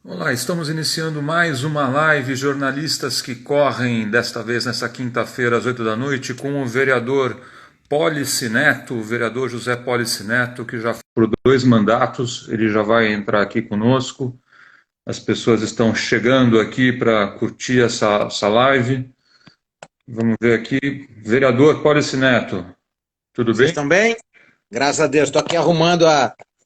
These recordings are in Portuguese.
Olá, estamos iniciando mais uma live Jornalistas que Correm, desta vez nessa quinta-feira às 8 da noite, com o vereador Pólice Neto, o vereador José Pólice Neto, que já foi por 2 mandatos, ele já vai entrar aqui conosco. As pessoas estão chegando aqui para curtir essa live. Vamos ver aqui. Vereador Pólice Neto, tudo Vocês bem? estão bem? Graças a Deus. Estou aqui arrumando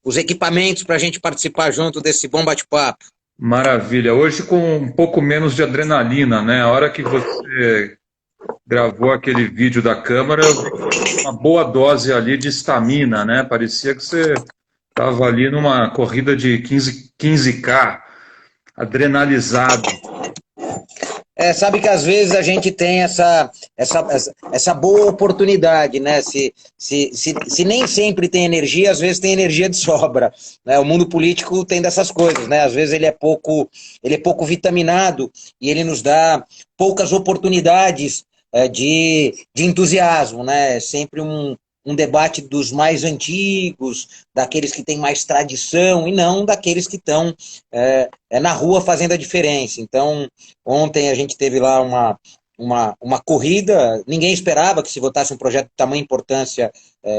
os equipamentos para a gente participar junto desse bom bate-papo. Maravilha. Hoje com um pouco menos de adrenalina, né? A hora que você gravou aquele vídeo da câmara, eu vi que você tinha uma boa dose ali de estamina, né? Parecia que você estava ali numa corrida de 15K, adrenalizado. Sabe que às vezes a gente tem essa boa oportunidade, né? Se nem sempre tem energia, às vezes tem energia de sobra, né? O mundo político tem dessas coisas, né? Às vezes ele é pouco vitaminado e ele nos dá poucas oportunidades de entusiasmo, né? É sempre um debate dos mais antigos, daqueles que têm mais tradição, e não daqueles que estão na rua fazendo a diferença. Então, ontem a gente teve lá uma corrida, ninguém esperava que se votasse um projeto de tamanha importância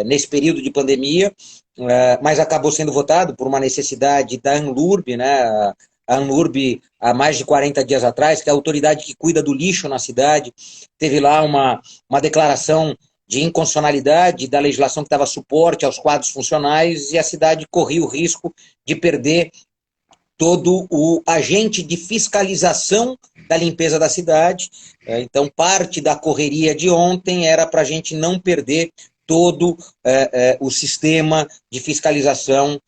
nesse período de pandemia, mas acabou sendo votado por uma necessidade da Anlurb, né? A Anlurb, há mais de 40 dias atrás, que é a autoridade que cuida do lixo na cidade, teve lá uma declaração de inconstitucionalidade da legislação que dava suporte aos quadros funcionais, e a cidade corria o risco de perder todo o agente de fiscalização da limpeza da cidade. Então, parte da correria de ontem era para a gente não perder todo o sistema de fiscalização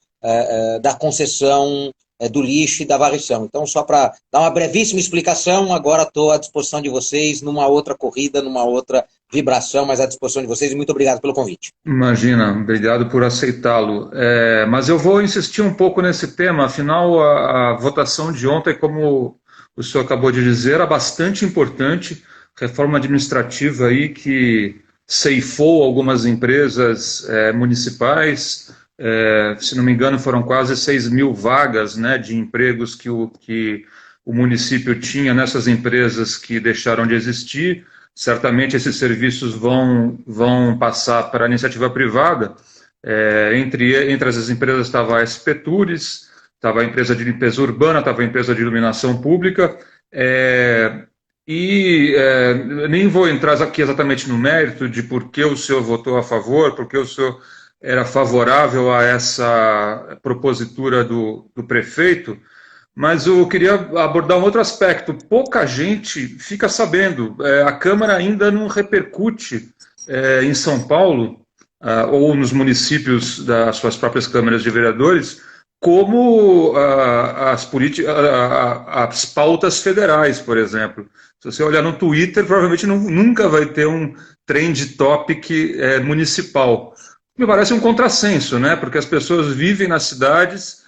da concessão do lixo e da varrição. Então, só para dar uma brevíssima explicação, agora estou à disposição de vocês numa outra corrida, numa outra vibração, mas à disposição de vocês, e muito obrigado pelo convite. Imagina, obrigado por aceitá-lo. Mas eu vou insistir um pouco nesse tema, afinal, a votação de ontem, como o senhor acabou de dizer, era bastante importante. Reforma administrativa aí que ceifou algumas empresas municipais. Se não me engano, foram quase 6.000 vagas, né, de empregos que o município tinha nessas empresas que deixaram de existir. Certamente esses serviços vão passar para a iniciativa privada. Entre essas empresas estava a SP Tours, estava a empresa de limpeza urbana, estava a empresa de iluminação pública. Nem vou entrar aqui exatamente no mérito de por que o senhor votou a favor, por que o senhor era favorável a essa propositura do prefeito, mas eu queria abordar um outro aspecto. Pouca gente fica sabendo. A Câmara ainda não repercute em São Paulo, ou nos municípios das suas próprias câmaras de vereadores, como as pautas federais, por exemplo. Se você olhar no Twitter, provavelmente nunca vai ter um trend topic municipal. Me parece um contrassenso, né? Porque as pessoas vivem nas cidades,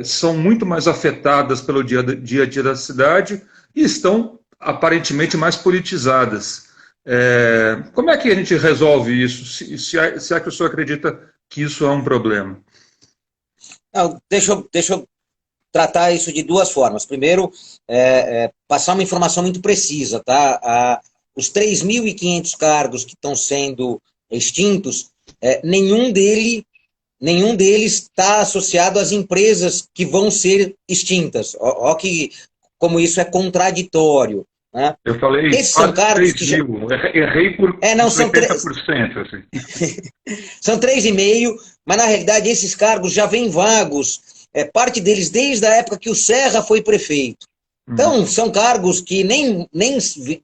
são muito mais afetadas pelo dia a dia da cidade e estão aparentemente mais politizadas. Como é que a gente resolve isso? Se é que o senhor acredita que isso é um problema? Não, deixa eu tratar isso de duas formas. Primeiro, passar uma informação muito precisa, tá? Os 3.500 cargos que estão sendo extintos, nenhum deles está associado às empresas que vão ser extintas. Ó que como isso é contraditório, né? Eu falei Esses são quase cargos 3 que já... mil, errei por não, uns 80%. Assim. são 3,5, mas na realidade esses cargos já vêm vagos, parte deles desde a época que o Serra foi prefeito. Uhum. Então, são cargos que nem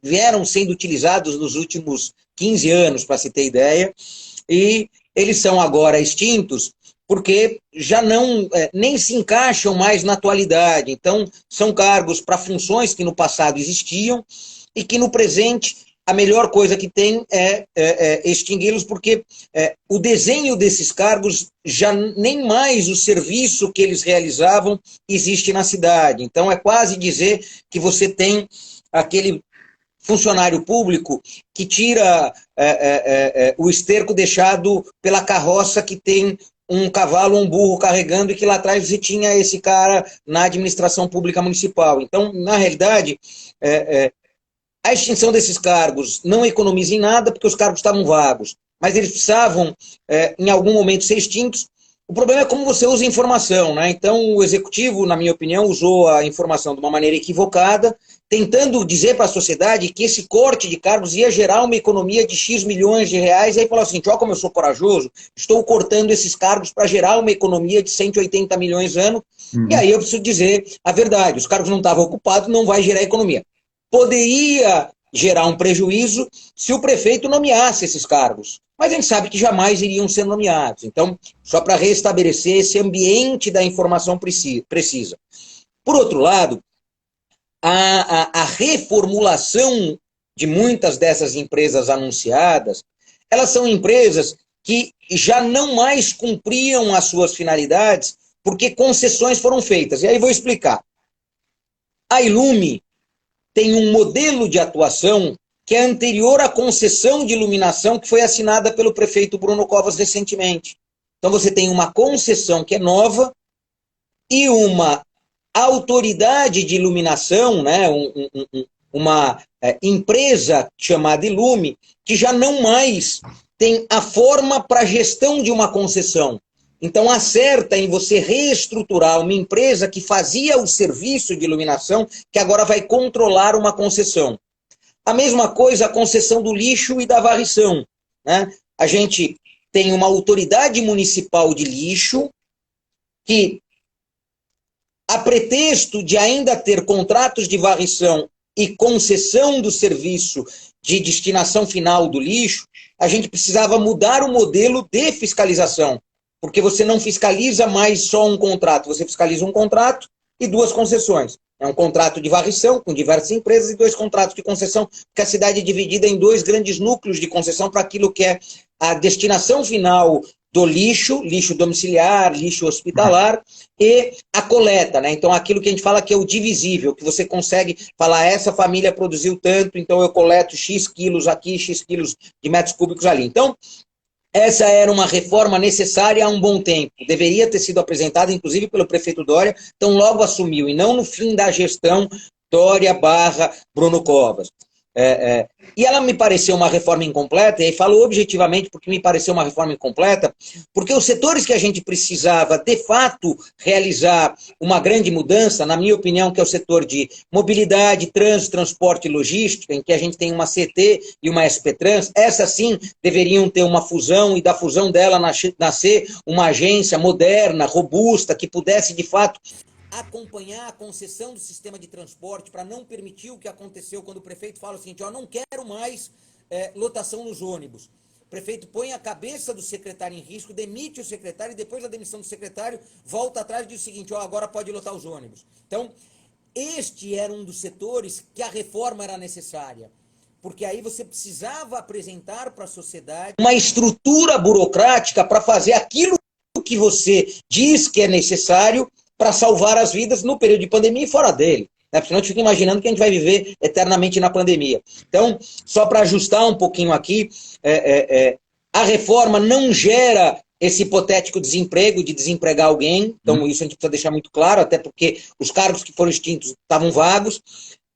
vieram sendo utilizados nos últimos 15 anos, para se ter ideia, e eles são agora extintos porque já não nem se encaixam mais na atualidade. Então, são cargos para funções que no passado existiam e que no presente a melhor coisa que tem é extingui-los, porque o desenho desses cargos já nem mais o serviço que eles realizavam existe na cidade. Então, é quase dizer que você tem aquele funcionário público que tira o esterco deixado pela carroça que tem um cavalo ou um burro carregando, e que lá atrás você tinha esse cara na administração pública municipal. Então, na realidade, a extinção desses cargos não economiza em nada, porque os cargos estavam vagos, mas eles precisavam, em algum momento, ser extintos. O problema é como você usa a informação, né? Então, o executivo, na minha opinião, usou a informação de uma maneira equivocada, tentando dizer para a sociedade que esse corte de cargos ia gerar uma economia de X milhões de reais, e aí falou assim, ó, como eu sou corajoso, estou cortando esses cargos para gerar uma economia de 180 milhões ano, e aí eu preciso dizer a verdade, os cargos não estavam ocupados, não vai gerar economia. Poderia gerar um prejuízo se o prefeito nomeasse esses cargos, mas a gente sabe que jamais iriam ser nomeados. Então, só para restabelecer esse ambiente da informação precisa. Por outro lado, a reformulação de muitas dessas empresas anunciadas, elas são empresas que já não mais cumpriam as suas finalidades porque concessões foram feitas. E aí vou explicar. A Ilume tem um modelo de atuação que é anterior à concessão de iluminação que foi assinada pelo prefeito Bruno Covas recentemente. Então você tem uma concessão que é nova e uma autoridade de iluminação, né, uma empresa chamada Ilume, que já não mais tem a forma para gestão de uma concessão. Então acerta em você reestruturar uma empresa que fazia o serviço de iluminação, que agora vai controlar uma concessão. A mesma coisa a concessão do lixo e da varrição, né? A gente tem uma autoridade municipal de lixo que, a pretexto de ainda ter contratos de varrição e concessão do serviço de destinação final do lixo, a gente precisava mudar o modelo de fiscalização, porque você não fiscaliza mais só um contrato, você fiscaliza um contrato e duas concessões. É um contrato de varrição com diversas empresas e 2 contratos de concessão, porque a cidade é dividida em 2 grandes núcleos de concessão para aquilo que é a destinação final do lixo, lixo domiciliar, lixo hospitalar, e a coleta, né? Então aquilo que a gente fala que é o divisível, que você consegue falar, essa família produziu tanto, então eu coleto X quilos aqui, X quilos de metros cúbicos ali. Então, essa era uma reforma necessária há um bom tempo. Deveria ter sido apresentada, inclusive, pelo prefeito Dória, então logo assumiu, e não no fim da gestão Dória/Bruno Covas. E ela me pareceu uma reforma incompleta, e aí falo objetivamente porque me pareceu uma reforma incompleta, porque os setores que a gente precisava, de fato, realizar uma grande mudança, na minha opinião, que é o setor de mobilidade, trânsito, transporte e logística, em que a gente tem uma CT e uma SP-Trans, essas sim deveriam ter uma fusão, e da fusão dela nascer uma agência moderna, robusta, que pudesse, de fato, acompanhar a concessão do sistema de transporte para não permitir o que aconteceu quando o prefeito fala o seguinte, ó, não quero mais lotação nos ônibus. O prefeito põe a cabeça do secretário em risco, demite o secretário e depois da demissão do secretário volta atrás e diz o seguinte, ó, agora pode lotar os ônibus. Então, este era um dos setores que a reforma era necessária, porque aí você precisava apresentar para a sociedade uma estrutura burocrática para fazer aquilo que você diz que é necessário para salvar as vidas no período de pandemia e fora dele. Né? Porque senão a gente fica imaginando que a gente vai viver eternamente na pandemia. Então, só para ajustar um pouquinho aqui, a reforma não gera esse hipotético desemprego, de desempregar alguém. Então, isso a gente precisa deixar muito claro, até porque os cargos que foram extintos estavam vagos.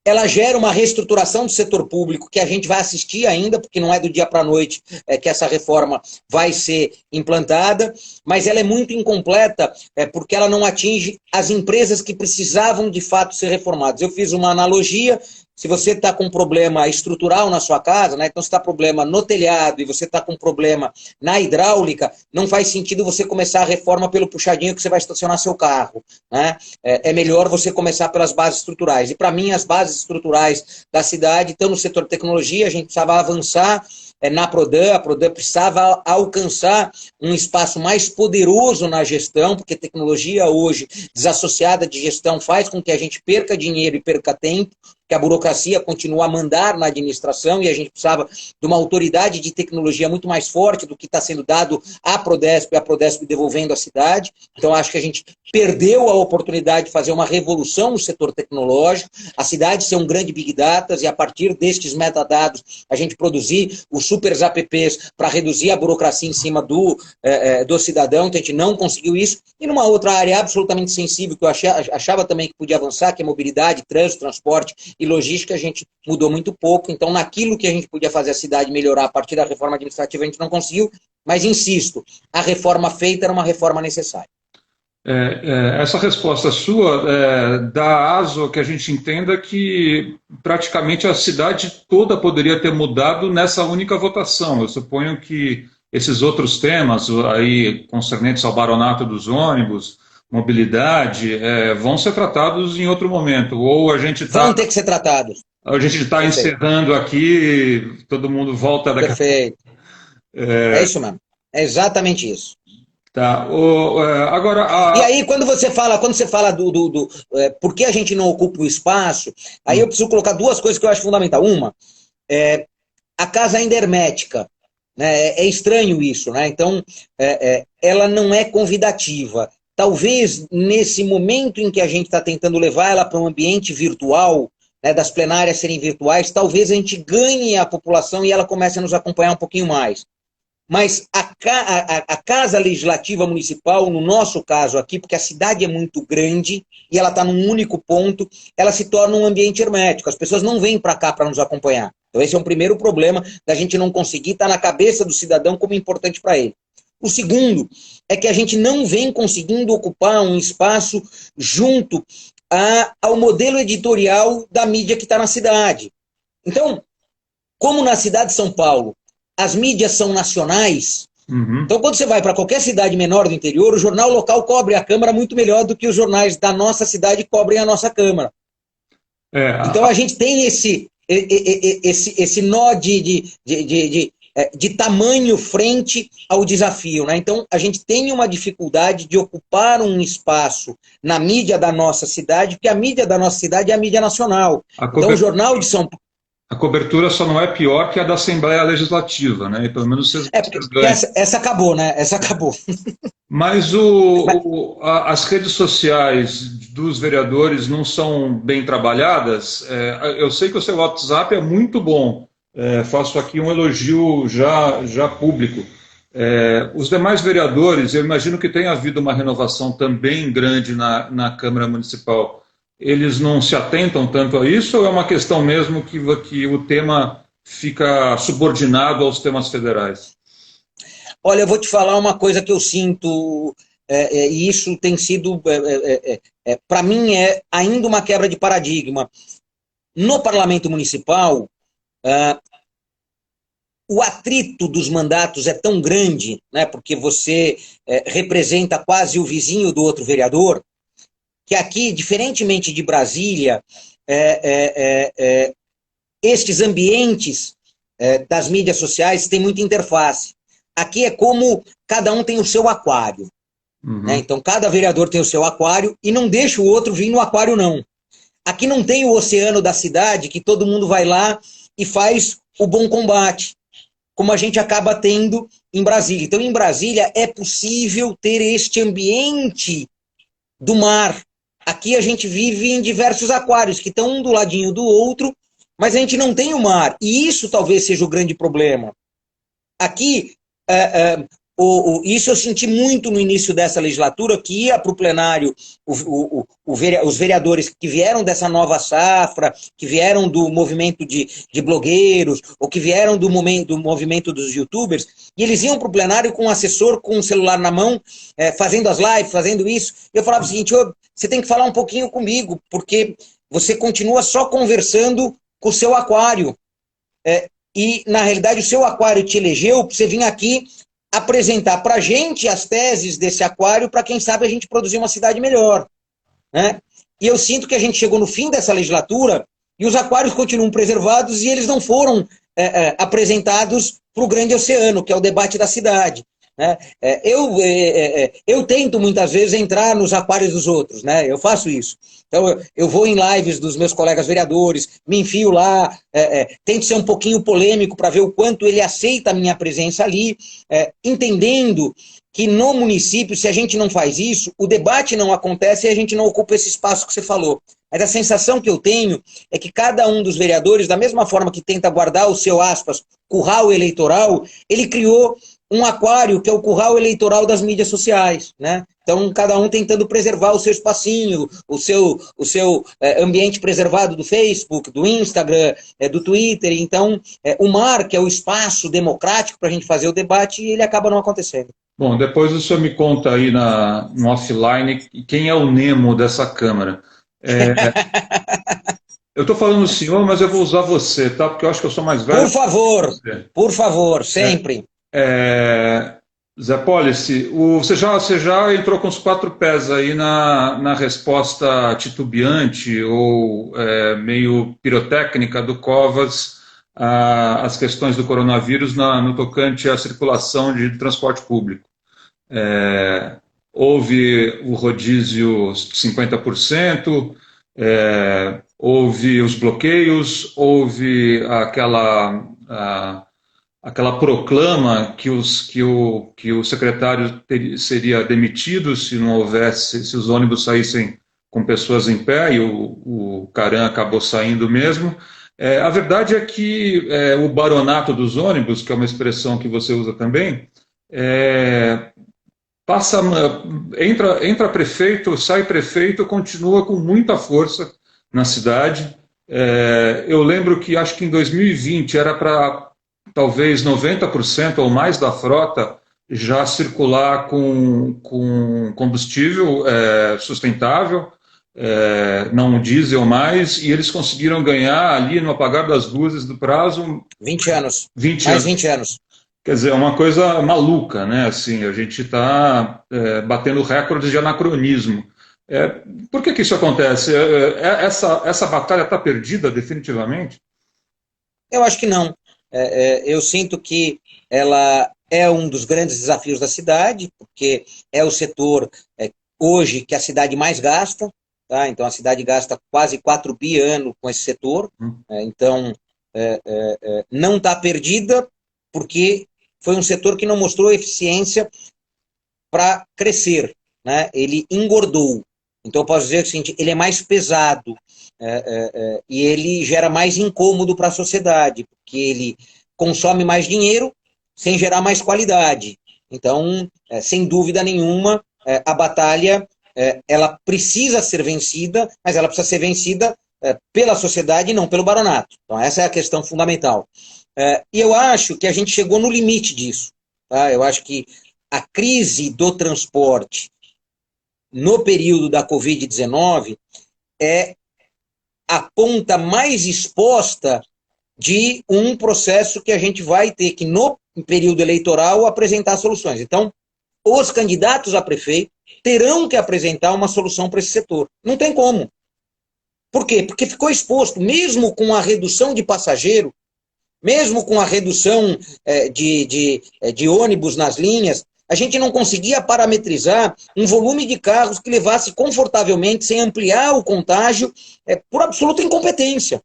Ela gera uma reestruturação do setor público que a gente vai assistir ainda, porque não é do dia para a noite que essa reforma vai ser implantada, mas ela é muito incompleta porque ela não atinge as empresas que precisavam de fato ser reformadas. Eu fiz uma analogia, se você está com um problema estrutural na sua casa, né, então se está com problema no telhado e você está com problema na hidráulica, não faz sentido você começar a reforma pelo puxadinho que você vai estacionar seu carro. Né? É melhor você começar pelas bases estruturais. E para mim as bases estruturais da cidade estão no setor de tecnologia, a gente precisava avançar na Prodan, a Prodan precisava alcançar um espaço mais poderoso na gestão, porque tecnologia hoje, desassociada de gestão, faz com que a gente perca dinheiro e perca tempo. que a burocracia continua a mandar na administração e a gente precisava de uma autoridade de tecnologia muito mais forte do que está sendo dado à Prodesp e a Prodesp devolvendo a cidade. Então, acho que a gente perdeu a oportunidade de fazer uma revolução no setor tecnológico, a cidade ser um grande Big Data e a partir destes metadados a gente produzir os super apps para reduzir a burocracia em cima do cidadão. Então, a gente não conseguiu isso. E numa outra área absolutamente sensível que eu achava também que podia avançar, que é mobilidade, trânsito, transporte e logística, a gente mudou muito pouco. Então, naquilo que a gente podia fazer a cidade melhorar a partir da reforma administrativa, a gente não conseguiu. Mas, insisto, a reforma feita era uma reforma necessária. Essa resposta sua dá aso a que a gente entenda que praticamente a cidade toda poderia ter mudado nessa única votação. Eu suponho que esses outros temas aí concernentes ao baronato dos ônibus, mobilidade, vão ser tratados em outro momento. Ou a gente vão ter que ser tratados. A gente está encerrando aqui, todo mundo volta daqui. Perfeito. É isso mesmo. É exatamente isso. Tá. Agora, E aí, quando você fala do por que a gente não ocupa o espaço, aí eu preciso colocar duas coisas que eu acho fundamental. Uma, a casa ainda é hermética. Né? É estranho isso, né? Então, ela não é convidativa. Talvez, nesse momento em que a gente está tentando levar ela para um ambiente virtual, né, das plenárias serem virtuais, talvez a gente ganhe a população e ela comece a nos acompanhar um pouquinho mais. Mas a Casa Legislativa Municipal, no nosso caso aqui, porque a cidade é muito grande e ela está num único ponto, ela se torna um ambiente hermético. As pessoas não vêm para cá para nos acompanhar. Então esse é um primeiro problema da gente não conseguir estar na cabeça do cidadão como importante para ele. O segundo é que a gente não vem conseguindo ocupar um espaço junto ao modelo editorial da mídia que está na cidade. Então, como na cidade de São Paulo, as mídias são nacionais, então quando você vai para qualquer cidade menor do interior, o jornal local cobre a Câmara muito melhor do que os jornais da nossa cidade cobrem a nossa Câmara. Então a gente tem esse nó de tamanho frente ao desafio. Né? Então a gente tem uma dificuldade de ocupar um espaço na mídia da nossa cidade, porque a mídia da nossa cidade é a mídia nacional. Então o Jornal de São Paulo... A cobertura só não é pior que a da Assembleia Legislativa, né? E pelo menos vocês essa acabou, né? Essa acabou. Mas as redes sociais dos vereadores não são bem trabalhadas. Eu sei que o seu WhatsApp é muito bom. Faço aqui um elogio já público. Os demais vereadores, eu imagino que tenha havido uma renovação também grande na Câmara Municipal. Eles não se atentam tanto a isso ou é uma questão mesmo que o tema fica subordinado aos temas federais? Olha, eu vou te falar uma coisa que eu sinto, e isso tem sido, para mim, ainda uma quebra de paradigma. No Parlamento Municipal, o atrito dos mandatos é tão grande, né, porque você representa quase o vizinho do outro vereador, que aqui, diferentemente de Brasília, estes ambientes das mídias sociais têm muita interface. Aqui é como cada um tem o seu aquário. Né? Então, cada vereador tem o seu aquário e não deixa o outro vir no aquário, não. Aqui não tem o oceano da cidade que todo mundo vai lá e faz o bom combate, como a gente acaba tendo em Brasília. Então, em Brasília, é possível ter este ambiente do mar. Aqui a gente vive em diversos aquários, que estão um do ladinho do outro, mas a gente não tem o mar. E isso talvez seja o grande problema. Aqui, isso eu senti muito no início dessa legislatura, que ia para o plenário os vereadores que vieram dessa nova safra, que vieram do movimento de blogueiros, ou que vieram do movimento dos youtubers, e eles iam para o plenário com um assessor, com um celular na mão, fazendo as lives, fazendo isso. Eu falava o seguinte: você tem que falar um pouquinho comigo, porque você continua só conversando com o seu aquário. E, na realidade, o seu aquário te elegeu para você vir aqui apresentar para a gente as teses desse aquário para, quem sabe, a gente produzir uma cidade melhor. Né? E eu sinto que a gente chegou no fim dessa legislatura e os aquários continuam preservados e eles não foram apresentados para o grande oceano, que é o debate da cidade. né? Eu tento muitas vezes entrar nos aquários dos outros, né? Eu faço isso. Então eu vou em lives dos meus colegas vereadores, me enfio lá, tento ser um pouquinho polêmico para ver o quanto ele aceita a minha presença ali, entendendo que no município, se a gente não faz isso, o debate não acontece e a gente não ocupa esse espaço que você falou. Mas a sensação que eu tenho é que cada um dos vereadores, da mesma forma que tenta guardar o seu, aspas, curral eleitoral, ele criou um aquário que é o curral eleitoral das mídias sociais, né? Então, cada um tentando preservar o seu espacinho, o seu ambiente preservado do Facebook, do Instagram, do Twitter. Então, o mar, que é o espaço democrático para a gente fazer o debate, ele acaba não acontecendo. Bom, depois o senhor me conta aí no offline quem é o Nemo dessa Câmara. Eu estou falando o senhor, mas eu vou usar você, tá? Porque eu acho que eu sou mais velho. Por favor, sempre. Zé Policy, você já entrou com os 4 pés aí na resposta titubeante ou meio pirotécnica do Covas às questões do coronavírus no tocante à circulação de transporte público. Houve o rodízio de 50%, houve os bloqueios, houve aquela proclama que o secretário seria demitido se não houvesse, se os ônibus saíssem com pessoas em pé, e o Caran acabou saindo mesmo. A verdade é que o baronato dos ônibus, que é uma expressão que você usa também, entra prefeito, sai prefeito, continua com muita força na cidade. Eu lembro que acho que em 2020 era para talvez 90% ou mais da frota já circular com combustível sustentável, não diesel mais, e eles conseguiram ganhar ali no apagar das luzes do prazo 20 anos. 20 mais anos. 20 anos. Quer dizer, é uma coisa maluca, né? Assim, a gente está batendo recordes de anacronismo. Por que isso acontece? Essa batalha está perdida definitivamente? Eu acho que não. Eu sinto que ela é um dos grandes desafios da cidade, porque é o setor hoje que a cidade mais gasta, tá? Então a cidade gasta quase 4 bi ano com esse setor, então não está perdida, porque foi um setor que não mostrou eficiência para crescer, né? Ele engordou. Então eu posso dizer o seguinte, ele é mais pesado, e ele gera mais incômodo para a sociedade, porque ele consome mais dinheiro sem gerar mais qualidade. Então, sem dúvida nenhuma, a batalha ela precisa ser vencida, mas ela precisa ser vencida pela sociedade e não pelo baronato. Então essa é a questão fundamental. E eu acho que a gente chegou no limite disso. Tá? Eu acho que a crise do transporte no período da Covid-19 é a ponta mais exposta de um processo que a gente vai ter que, no período eleitoral, apresentar soluções. Então, os candidatos a prefeito terão que apresentar uma solução para esse setor. Não tem como. Por quê? Porque ficou exposto, mesmo com a redução de passageiro, mesmo com a redução de ônibus nas linhas, a gente não conseguia parametrizar um volume de carros que levasse confortavelmente, sem ampliar o contágio, por absoluta incompetência.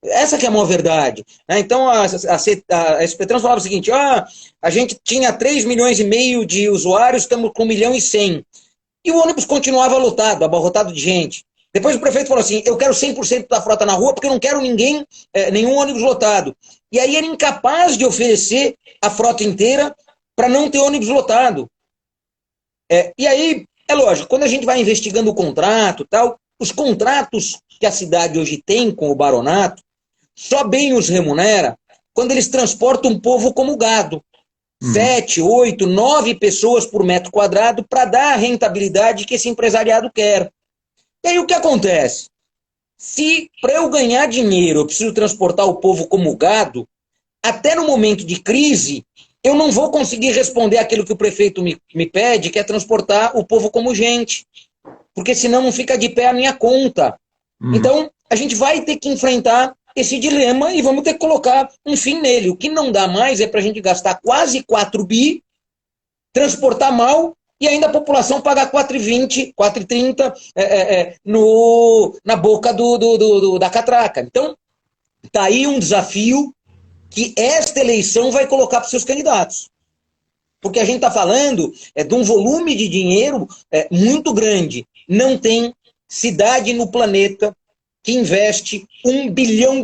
Essa que é a maior verdade. Então, a SP-Trans falava o seguinte, a gente tinha 3,5 milhões de usuários, estamos com 1,1 milhão. E o ônibus continuava lotado, abarrotado de gente. Depois o prefeito falou assim, eu quero 100% da frota na rua, porque eu não quero nenhum ônibus lotado. E aí era incapaz de oferecer a frota inteira para não ter ônibus lotado. E aí, é lógico, quando a gente vai investigando o contrato, tal, os contratos que a cidade hoje tem com o baronato, só bem os remunera quando eles transportam o povo como gado. 7, 8, 9 pessoas por metro quadrado para dar a rentabilidade que esse empresariado quer. E aí o que acontece? Se para eu ganhar dinheiro eu preciso transportar o povo como gado, até no momento de crise, eu não vou conseguir responder aquilo que o prefeito me pede, que é transportar o povo como gente. Porque senão não fica de pé a minha conta. Então, a gente vai ter que enfrentar esse dilema e vamos ter que colocar um fim nele. O que não dá mais é para a gente gastar quase 4 bi transportar mal e ainda a população pagar 4,20, 4,30 na boca da catraca. Então, está aí um desafio que esta eleição vai colocar para os seus candidatos. Porque a gente está falando de um volume de dinheiro muito grande. Não tem cidade no planeta que investe $1 bilhão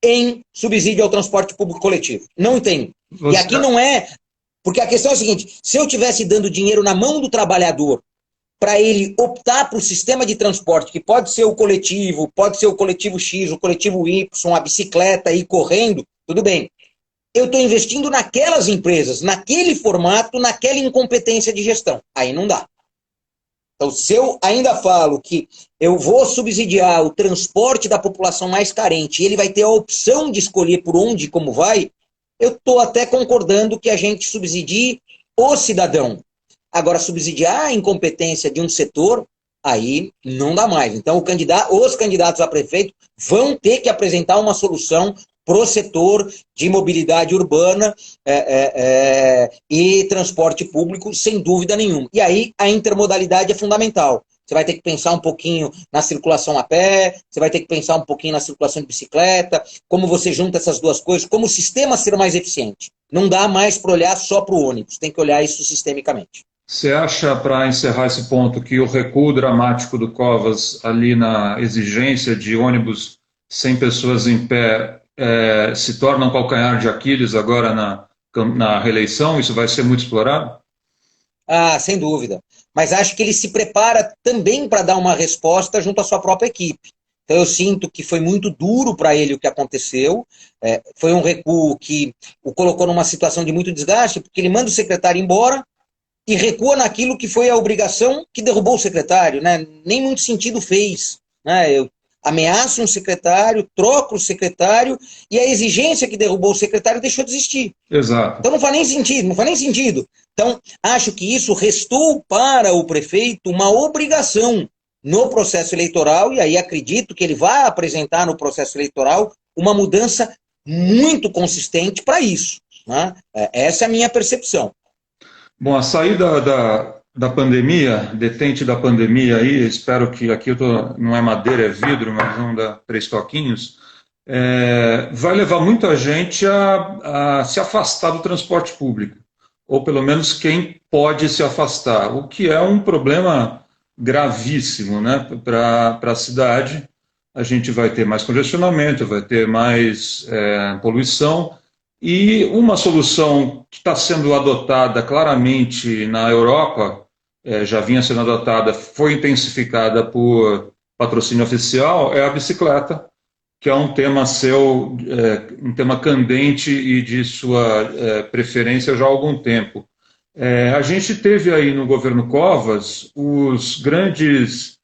em subsídio ao transporte público coletivo. Não tem. E aqui não é... Porque a questão é a seguinte, se eu estivesse dando dinheiro na mão do trabalhador para ele optar por sistema de transporte, que pode ser o coletivo X, o coletivo Y, a bicicleta, ir correndo, tudo bem. Eu estou investindo naquelas empresas, naquele formato, naquela incompetência de gestão. Aí não dá. Então, se eu ainda falo que eu vou subsidiar o transporte da população mais carente e ele vai ter a opção de escolher por onde e como vai, eu estou até concordando que a gente subsidie o cidadão. Agora, subsidiar a incompetência de um setor, aí não dá mais. Então, os candidatos a prefeito vão ter que apresentar uma solução para o setor de mobilidade urbana e transporte público, sem dúvida nenhuma. E aí a intermodalidade é fundamental. Você vai ter que pensar um pouquinho na circulação a pé, você vai ter que pensar um pouquinho na circulação de bicicleta, como você junta essas duas coisas, como o sistema ser mais eficiente. Não dá mais para olhar só para o ônibus, tem que olhar isso sistemicamente. Você acha, para encerrar esse ponto, que o recuo dramático do Covas ali na exigência de ônibus sem pessoas em pé se torna um calcanhar de Aquiles agora na reeleição? Isso vai ser muito explorado? Ah, sem dúvida. Mas acho que ele se prepara também para dar uma resposta junto à sua própria equipe. Então eu sinto que foi muito duro para ele o que aconteceu. Foi um recuo que o colocou numa situação de muito desgaste, porque ele manda o secretário embora e recua naquilo que foi a obrigação que derrubou o secretário, né? Nem muito sentido fez, né? Eu ameaço um secretário, troco o secretário e a exigência que derrubou o secretário deixou de existir. Exato. Então não faz nem sentido. Então, acho que isso restou para o prefeito uma obrigação no processo eleitoral, e aí acredito que ele vai apresentar no processo eleitoral uma mudança muito consistente para isso, né? Essa é a minha percepção. Bom, a saída da pandemia, detente da pandemia aí, espero que aqui não é madeira, é vidro, mas não dá 3 toquinhos, vai levar muita gente a se afastar do transporte público, ou pelo menos quem pode se afastar, o que é um problema gravíssimo, né, para a cidade. A gente vai ter mais congestionamento, vai ter mais poluição. E uma solução que está sendo adotada claramente na Europa, já vinha sendo adotada, foi intensificada por patrocínio oficial, é a bicicleta, que é um tema seu, um tema candente e de sua preferência já há algum tempo. A gente teve aí no governo Covas o grande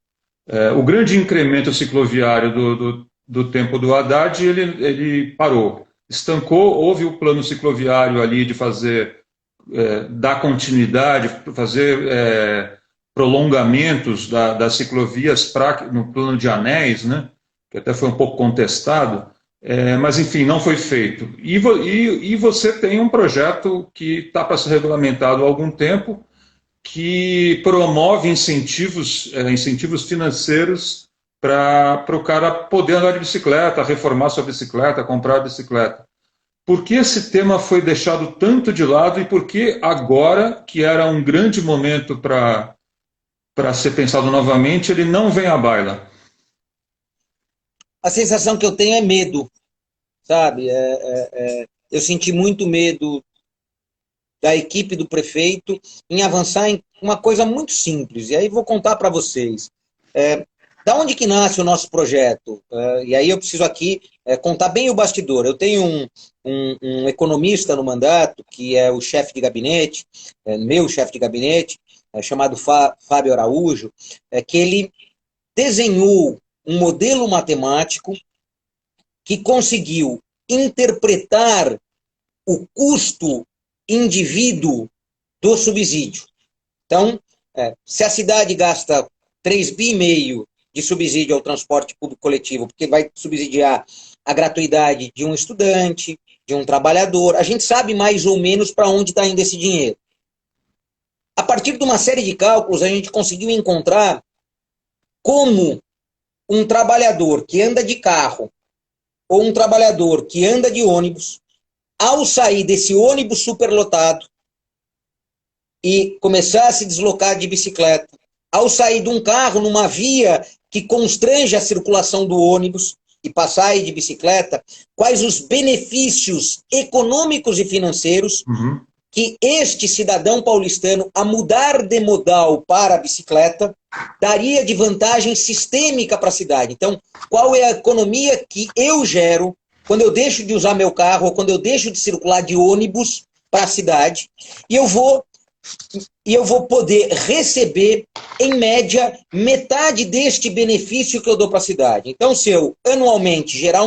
incremento cicloviário do tempo do Haddad, ele parou. Estancou, houve o plano cicloviário ali de dar continuidade, fazer prolongamentos das ciclovias no plano de anéis, né, que até foi um pouco contestado, mas enfim, não foi feito. E você tem um projeto que está para ser regulamentado há algum tempo, que promove incentivos financeiros para o cara poder andar de bicicleta, reformar sua bicicleta, comprar bicicleta. Por que esse tema foi deixado tanto de lado e por que agora, que era um grande momento para ser pensado novamente, ele não vem à baila? A sensação que eu tenho é medo, sabe? Eu senti muito medo da equipe do prefeito em avançar em uma coisa muito simples. E aí vou contar para vocês. Da onde que nasce o nosso projeto? E aí eu preciso aqui contar bem o bastidor. Eu tenho um economista no mandato, que é o chefe de gabinete, meu chefe de gabinete, chamado Fábio Araújo, que ele desenhou um modelo matemático que conseguiu interpretar o custo indivíduo do subsídio. Então, se a cidade gasta 3,5 bi de subsídio ao transporte público coletivo, porque vai subsidiar a gratuidade de um estudante, de um trabalhador. A gente sabe mais ou menos para onde está indo esse dinheiro. A partir de uma série de cálculos, a gente conseguiu encontrar como um trabalhador que anda de carro ou um trabalhador que anda de ônibus, ao sair desse ônibus superlotado e começar a se deslocar de bicicleta, ao sair de um carro numa via que constrange a circulação do ônibus e passar aí de bicicleta, quais os benefícios econômicos e financeiros que este cidadão paulistano, a mudar de modal para a bicicleta, daria de vantagem sistêmica para a cidade. Então, qual é a economia que eu gero quando eu deixo de usar meu carro ou quando eu deixo de circular de ônibus para a cidade, e eu vou poder receber, em média, metade deste benefício que eu dou para a cidade. Então, se eu anualmente gerar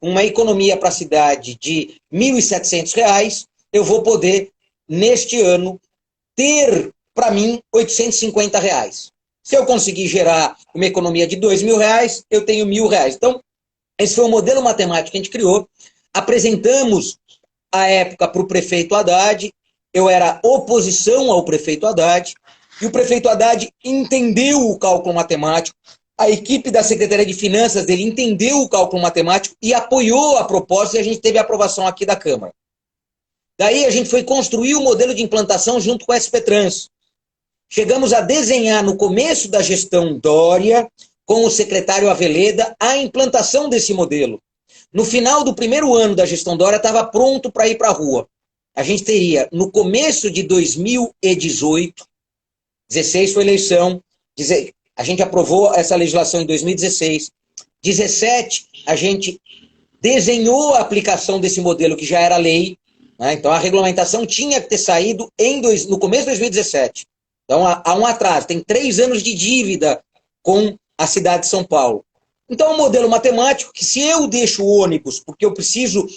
uma economia para a cidade de R$ 1.700, eu vou poder, neste ano, ter, para mim, R$ 850. Se eu conseguir gerar uma economia de R$ 2.000, eu tenho R$ 1.000. Então, esse foi o modelo matemático que a gente criou. Apresentamos, à época, para o prefeito Haddad. Eu era oposição ao prefeito Haddad, e o prefeito Haddad entendeu o cálculo matemático, a equipe da Secretaria de Finanças dele entendeu o cálculo matemático e apoiou a proposta, e a gente teve a aprovação aqui da Câmara. Daí a gente foi construir o modelo de implantação junto com a SP Trans. Chegamos a desenhar no começo da gestão Dória, com o secretário Aveleda, a implantação desse modelo. No final do primeiro ano da gestão Dória, estava pronto para ir para a rua. A gente teria, no começo de 2018, 16 foi eleição, a gente aprovou essa legislação em 2016, 17 a gente desenhou a aplicação desse modelo que já era lei, né? Então a regulamentação tinha que ter saído no começo de 2017. Então há um atraso, tem 3 anos de dívida com a cidade de São Paulo. Então, é um modelo matemático que, se eu deixo o ônibus, porque eu preciso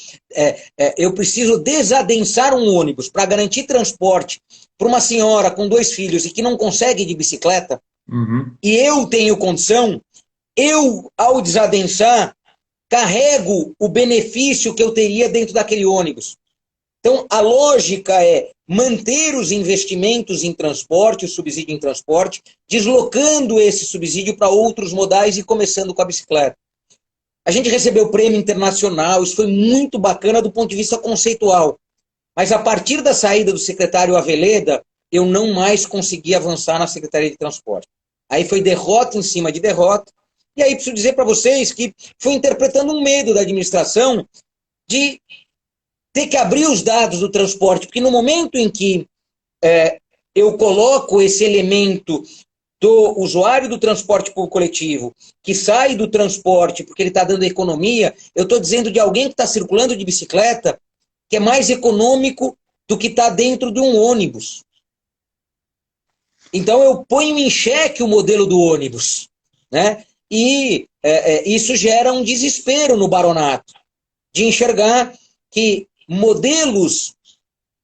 desadensar um ônibus para garantir transporte para uma senhora com 2 filhos e que não consegue ir de bicicleta, e eu tenho condição, eu, ao desadensar, carrego o benefício que eu teria dentro daquele ônibus. Então, a lógica é manter os investimentos em transporte, o subsídio em transporte, deslocando esse subsídio para outros modais e começando com a bicicleta. A gente recebeu prêmio internacional, isso foi muito bacana do ponto de vista conceitual. Mas a partir da saída do secretário Aveleda, eu não mais consegui avançar na Secretaria de Transporte. Aí foi derrota em cima de derrota. E aí preciso dizer para vocês que foi interpretando um medo da administração de ter que abrir os dados do transporte, porque no momento em que eu coloco esse elemento do usuário do transporte público coletivo, que sai do transporte porque ele está dando economia, eu estou dizendo de alguém que está circulando de bicicleta, que é mais econômico do que está dentro de um ônibus. Então eu ponho em xeque o modelo do ônibus, né? E isso gera um desespero no baronato, de enxergar que modelos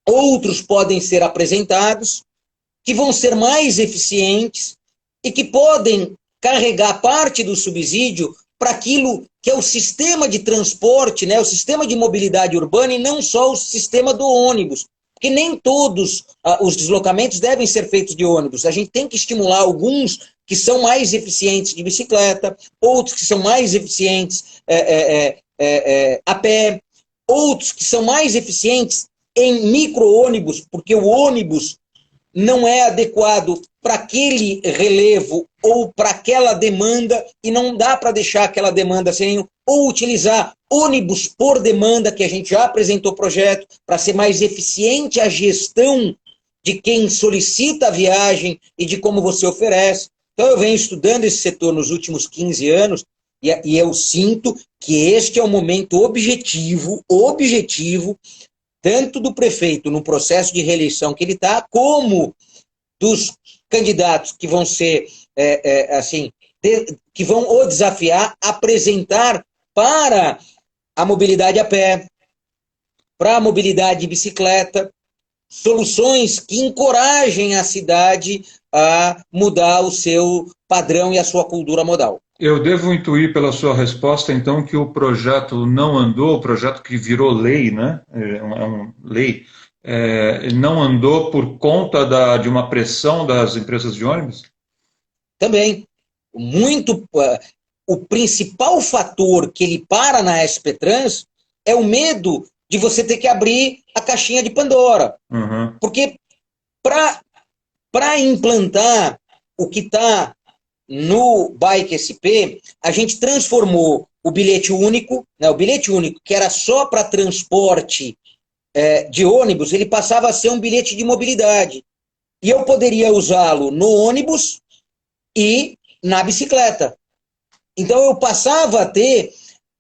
outros podem ser apresentados, que vão ser mais eficientes e que podem carregar parte do subsídio para aquilo que é o sistema de transporte, né, o sistema de mobilidade urbana e não só o sistema do ônibus. Porque nem todos os deslocamentos devem ser feitos de ônibus. A gente tem que estimular alguns que são mais eficientes de bicicleta, outros que são mais eficientes a pé, outros que são mais eficientes em micro-ônibus, porque o ônibus não é adequado para aquele relevo ou para aquela demanda, e não dá para deixar aquela demanda sem, ou utilizar ônibus por demanda, que a gente já apresentou projeto, para ser mais eficiente a gestão de quem solicita a viagem e de como você oferece. Então eu venho estudando esse setor nos últimos 15 anos, e eu sinto que este é o momento objetivo, tanto do prefeito no processo de reeleição que ele está, como dos candidatos que vão ser, que vão o desafiar, apresentar para a mobilidade a pé, para a mobilidade de bicicleta, soluções que encorajem a cidade a mudar o seu padrão e a sua cultura modal. Eu devo intuir pela sua resposta, então, que o projeto não andou, o projeto que virou lei, né? Lei, não andou por conta de uma pressão das empresas de ônibus? Também, muito, o principal fator que ele para na SP Trans é o medo de você ter que abrir a caixinha de Pandora. Uhum. Porque para implantar o que está no Bike SP, a gente transformou o bilhete único, né, o bilhete único que era só para transporte de ônibus, ele passava a ser um bilhete de mobilidade. E eu poderia usá-lo no ônibus e na bicicleta. Então eu passava a ter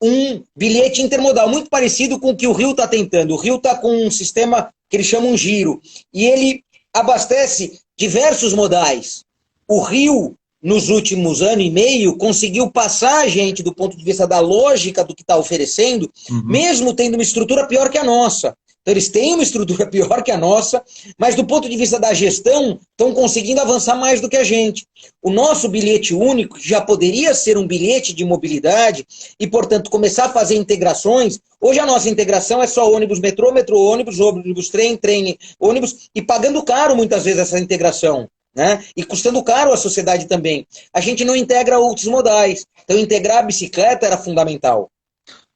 um bilhete intermodal, muito parecido com o que o Rio está tentando. O Rio está com um sistema que eles chamam giro, e ele abastece diversos modais. O Rio, nos últimos ano e meio, conseguiu passar a gente do ponto de vista da lógica do que está oferecendo, mesmo tendo uma estrutura pior que a nossa. Então, eles têm uma estrutura pior que a nossa, mas do ponto de vista da gestão, estão conseguindo avançar mais do que a gente. O nosso bilhete único, que já poderia ser um bilhete de mobilidade e, portanto, começar a fazer integrações. Hoje a nossa integração é só ônibus, metrô, metrô, ônibus, trem, trem, ônibus, e pagando caro muitas vezes essa integração, né? E custando caro à sociedade também. A gente não integra outros modais. Então, integrar a bicicleta era fundamental.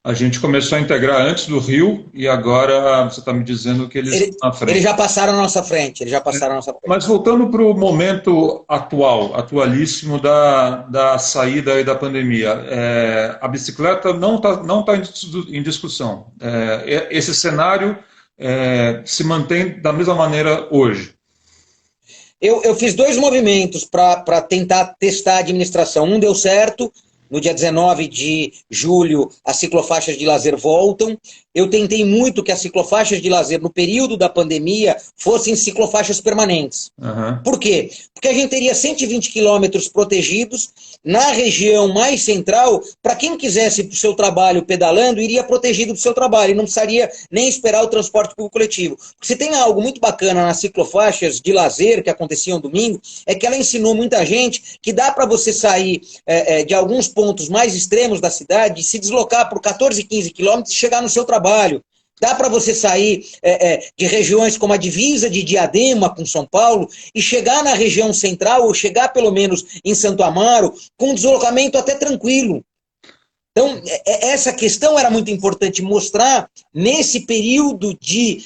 A gente começou a integrar antes do Rio e agora você está me dizendo que eles estão na frente. Eles já passaram na nossa frente, Mas voltando para o momento atual, atualíssimo da saída e da pandemia, a bicicleta não tá em discussão. Esse cenário se mantém da mesma maneira hoje. Eu fiz 2 movimentos para tentar testar a administração. Um deu certo. No dia 19 de julho, as ciclofaixas de lazer voltam. Eu tentei muito que as ciclofaixas de lazer, no período da pandemia, fossem ciclofaixas permanentes. Uhum. Por quê? Porque a gente teria 120 quilômetros protegidos na região mais central. Para quem quisesse para o seu trabalho pedalando, iria protegido para o seu trabalho e não precisaria nem esperar o transporte público coletivo. Porque se tem algo muito bacana nas ciclofaixas de lazer que aconteciam domingo, é que ela ensinou muita gente que dá para você sair de alguns pontos mais extremos da cidade, se deslocar por 14, 15 quilômetros e chegar no seu trabalho. Dá para você sair de regiões como a divisa de Diadema com São Paulo e chegar na região central, ou chegar pelo menos em Santo Amaro, com um deslocamento até tranquilo. Então, essa questão era muito importante mostrar nesse período de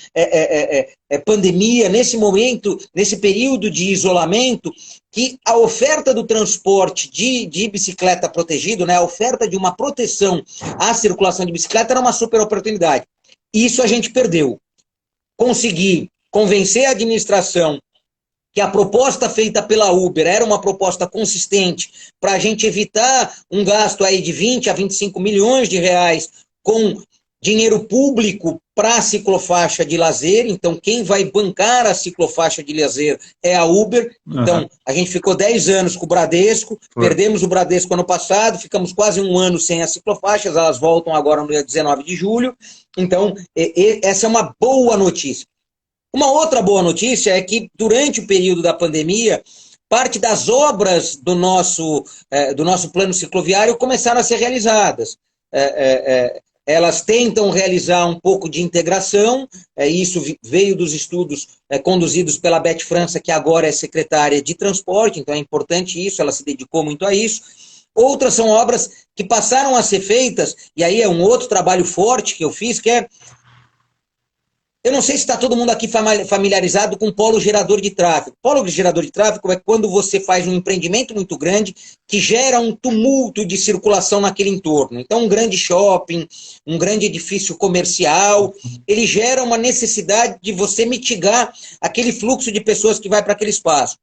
pandemia, nesse momento, nesse período de isolamento, que a oferta do transporte de bicicleta protegido, né, a oferta de uma proteção à circulação de bicicleta era uma super oportunidade. Isso a gente perdeu. Conseguir convencer a administração que a proposta feita pela Uber era uma proposta consistente para a gente evitar um gasto aí de 20 a 25 milhões de reais com dinheiro público para a ciclofaixa de lazer. Então, quem vai bancar a ciclofaixa de lazer é a Uber. Então, a gente ficou 10 anos com o Bradesco, perdemos o Bradesco ano passado, ficamos quase um ano sem as ciclofaixas, elas voltam agora no dia 19 de julho. Então, essa é uma boa notícia. Uma outra boa notícia é que, durante o período da pandemia, parte das obras do nosso plano cicloviário começaram a ser realizadas. Elas tentam realizar um pouco de integração, isso veio dos estudos conduzidos pela Beth França, que agora é secretária de transporte, então é importante isso, ela se dedicou muito a isso. Outras são obras que passaram a ser feitas, e aí é um outro trabalho forte que eu fiz, que é... Eu não sei se está todo mundo aqui familiarizado com polo gerador de tráfego. Polo gerador de tráfego é quando você faz um empreendimento muito grande que gera um tumulto de circulação naquele entorno. Então, um grande shopping, um grande edifício comercial, ele gera uma necessidade de você mitigar aquele fluxo de pessoas que vai para aquele espaço.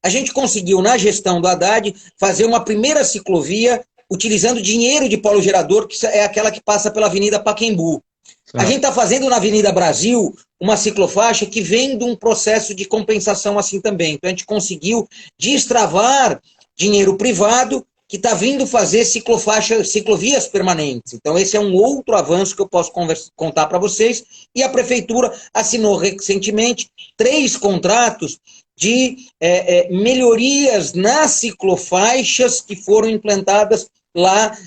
A gente conseguiu, na gestão do Haddad, fazer uma primeira ciclovia utilizando dinheiro de polo gerador, que é aquela que passa pela Avenida Pacaembu. A gente está fazendo na Avenida Brasil uma ciclofaixa que vem de um processo de compensação assim também. Então a gente conseguiu destravar dinheiro privado que está vindo fazer ciclovias permanentes. Então esse é um outro avanço que eu posso contar para vocês. E a Prefeitura assinou recentemente 3 contratos de melhorias nas ciclofaixas que foram implantadas lá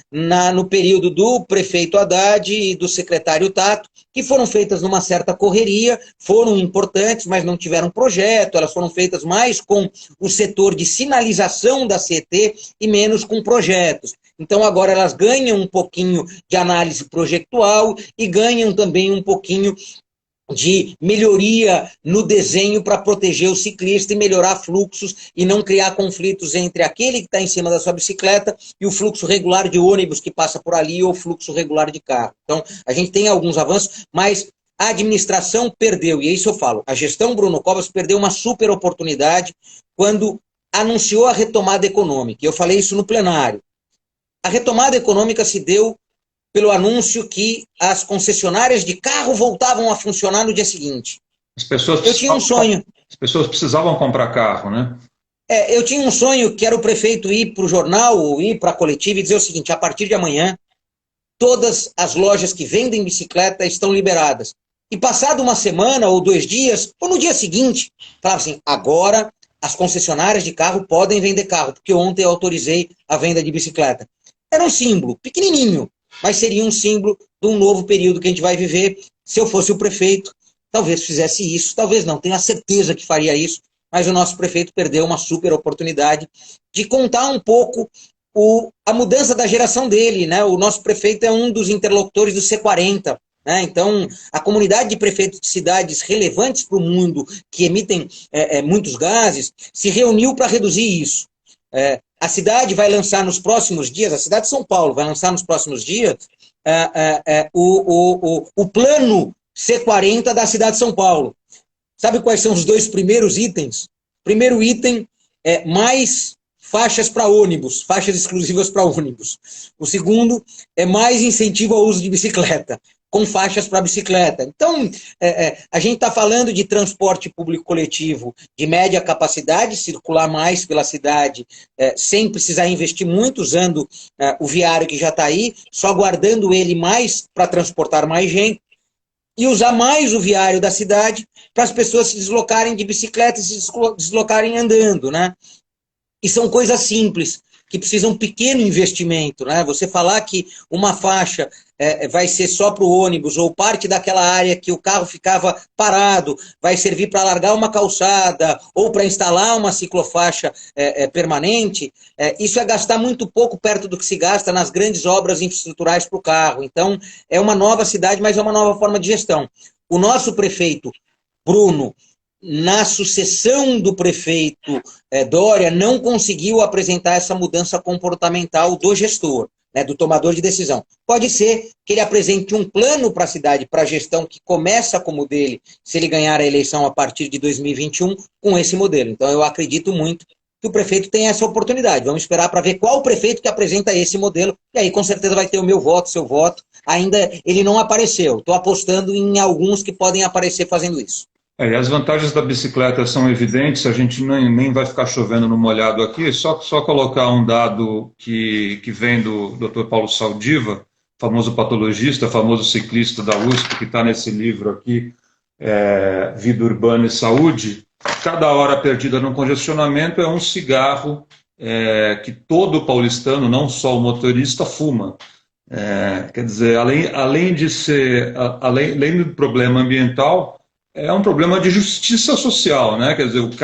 no período do prefeito Haddad e do secretário Tato, que foram feitas numa certa correria, foram importantes, mas não tiveram projeto, elas foram feitas mais com o setor de sinalização da CET e menos com projetos. Então agora elas ganham um pouquinho de análise projetual e ganham também um pouquinho de melhoria no desenho para proteger o ciclista e melhorar fluxos e não criar conflitos entre aquele que está em cima da sua bicicleta e o fluxo regular de ônibus que passa por ali ou o fluxo regular de carro. Então, a gente tem alguns avanços, mas a administração perdeu, e é isso eu falo, a gestão Bruno Covas perdeu uma super oportunidade quando anunciou a retomada econômica. Eu falei isso no plenário. A retomada econômica se deu pelo anúncio que as concessionárias de carro voltavam a funcionar no dia seguinte. Eu tinha um sonho. As pessoas precisavam comprar carro, né? Eu tinha um sonho que era o prefeito ir para o jornal, ou ir para a coletiva e dizer o seguinte: a partir de amanhã, todas as lojas que vendem bicicleta estão liberadas. E passado uma semana ou 2 dias, ou no dia seguinte, falava assim: agora as concessionárias de carro podem vender carro, porque ontem eu autorizei a venda de bicicleta. Era um símbolo, pequenininho, mas seria um símbolo de um novo período que a gente vai viver. Se eu fosse o prefeito, talvez fizesse isso, talvez não, tenho a certeza que faria isso, mas o nosso prefeito perdeu uma super oportunidade de contar um pouco a mudança da geração dele, né? O nosso prefeito é um dos interlocutores do C40, né? Então, a comunidade de prefeitos de cidades relevantes para o mundo, que emitem muitos gases, se reuniu para reduzir isso. A cidade vai lançar nos próximos dias, a cidade de São Paulo vai lançar nos próximos dias o plano C40 da cidade de São Paulo. Sabe quais são os 2 primeiros itens? Primeiro item é mais faixas para ônibus, faixas exclusivas para ônibus. O segundo é mais incentivo ao uso de bicicleta, com faixas para bicicleta. Então, a gente está falando de transporte público coletivo de média capacidade, circular mais pela cidade, sem precisar investir muito, usando o viário que já está aí, só guardando ele mais para transportar mais gente, e usar mais o viário da cidade para as pessoas se deslocarem de bicicleta e se deslocarem andando, né? E são coisas simples, que precisam de um pequeno investimento, né? Você falar que uma faixa vai ser só para o ônibus, ou parte daquela área que o carro ficava parado vai servir para alargar uma calçada, ou para instalar uma ciclofaixa permanente, isso é gastar muito pouco perto do que se gasta nas grandes obras infraestruturais para o carro. Então, é uma nova cidade, mas é uma nova forma de gestão. O nosso prefeito, Bruno, na sucessão do prefeito Dória, não conseguiu apresentar essa mudança comportamental do gestor, né, do tomador de decisão. Pode ser que ele apresente um plano para a cidade, para a gestão, que começa como dele, se ele ganhar a eleição a partir de 2021, com esse modelo. Então, eu acredito muito que o prefeito tenha essa oportunidade. Vamos esperar para ver qual prefeito que apresenta esse modelo, e aí com certeza vai ter o meu voto, seu voto. Ainda ele não apareceu. Estou apostando em alguns que podem aparecer fazendo isso. E as vantagens da bicicleta são evidentes, a gente nem vai ficar chovendo no molhado aqui, só colocar um dado que vem do Dr. Paulo Saldiva, famoso patologista, famoso ciclista da USP, que está nesse livro aqui, Vida Urbana e Saúde. Cada hora perdida no congestionamento é um cigarro que todo paulistano, não só o motorista, fuma. Quer dizer, além do problema ambiental, é um problema de justiça social, né? Quer dizer, o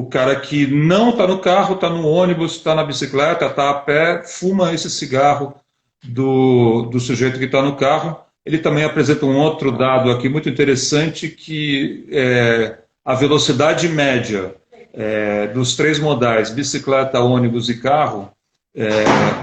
cara que não está no carro, está no ônibus, está na bicicleta, está a pé, fuma esse cigarro do sujeito que está no carro. Ele também apresenta um outro dado aqui muito interessante, que a velocidade média dos 3 modais, bicicleta, ônibus e carro,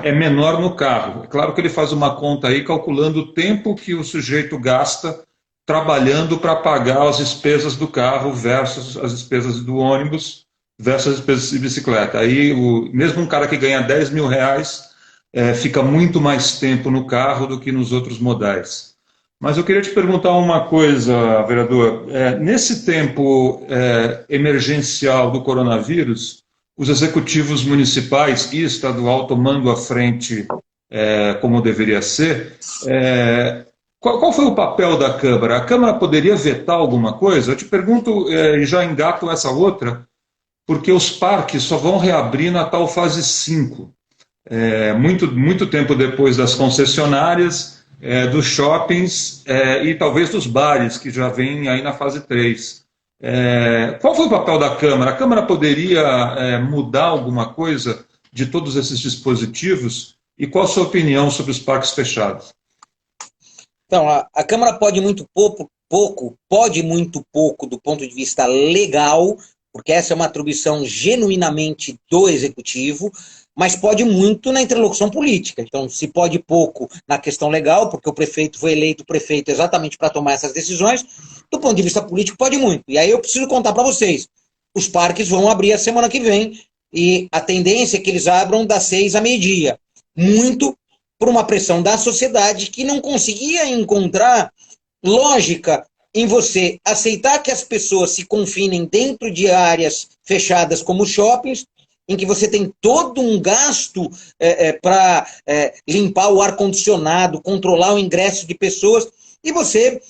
é menor no carro. É claro que ele faz uma conta aí calculando o tempo que o sujeito gasta trabalhando para pagar as despesas do carro versus as despesas do ônibus versus as despesas de bicicleta. Aí, mesmo um cara que ganha 10 mil reais fica muito mais tempo no carro do que nos outros modais. Mas eu queria te perguntar uma coisa, vereador. Nesse tempo emergencial do coronavírus, os executivos municipais e estadual tomando a frente como deveria ser, qual foi o papel da Câmara? A Câmara poderia vetar alguma coisa? Eu te pergunto, e já engato essa outra, porque os parques só vão reabrir na tal fase 5. muito tempo depois das concessionárias, dos shoppings e talvez dos bares, que já vem aí na fase 3. Qual foi o papel da Câmara? A Câmara poderia mudar alguma coisa de todos esses dispositivos? E qual a sua opinião sobre os parques fechados? Então, a Câmara pode pode muito pouco do ponto de vista legal, porque essa é uma atribuição genuinamente do Executivo, mas pode muito na interlocução política. Então, se pode pouco na questão legal, porque o prefeito foi eleito prefeito exatamente para tomar essas decisões, do ponto de vista político pode muito. E aí eu preciso contar para vocês, os parques vão abrir a semana que vem, e a tendência é que eles abram das 6 a meio-dia. Muito por uma pressão da sociedade que não conseguia encontrar lógica em você aceitar que as pessoas se confinem dentro de áreas fechadas como shoppings, em que você tem todo um gasto para limpar o ar-condicionado, controlar o ingresso de pessoas, e você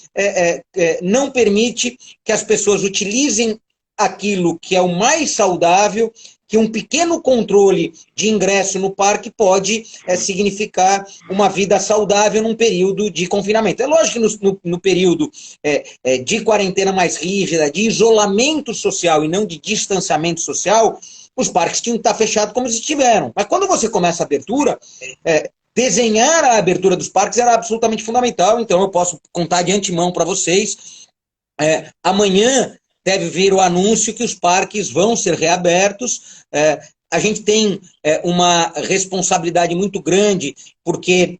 não permite que as pessoas utilizem aquilo que é o mais saudável, que um pequeno controle de ingresso no parque pode significar uma vida saudável num período de confinamento. É lógico que no período de quarentena mais rígida, de isolamento social e não de distanciamento social, os parques tinham que estar fechados como eles estiveram. Mas quando você começa a abertura, desenhar a abertura dos parques era absolutamente fundamental. Então eu posso contar de antemão para vocês, amanhã deve vir o anúncio que os parques vão ser reabertos. A gente tem uma responsabilidade muito grande, porque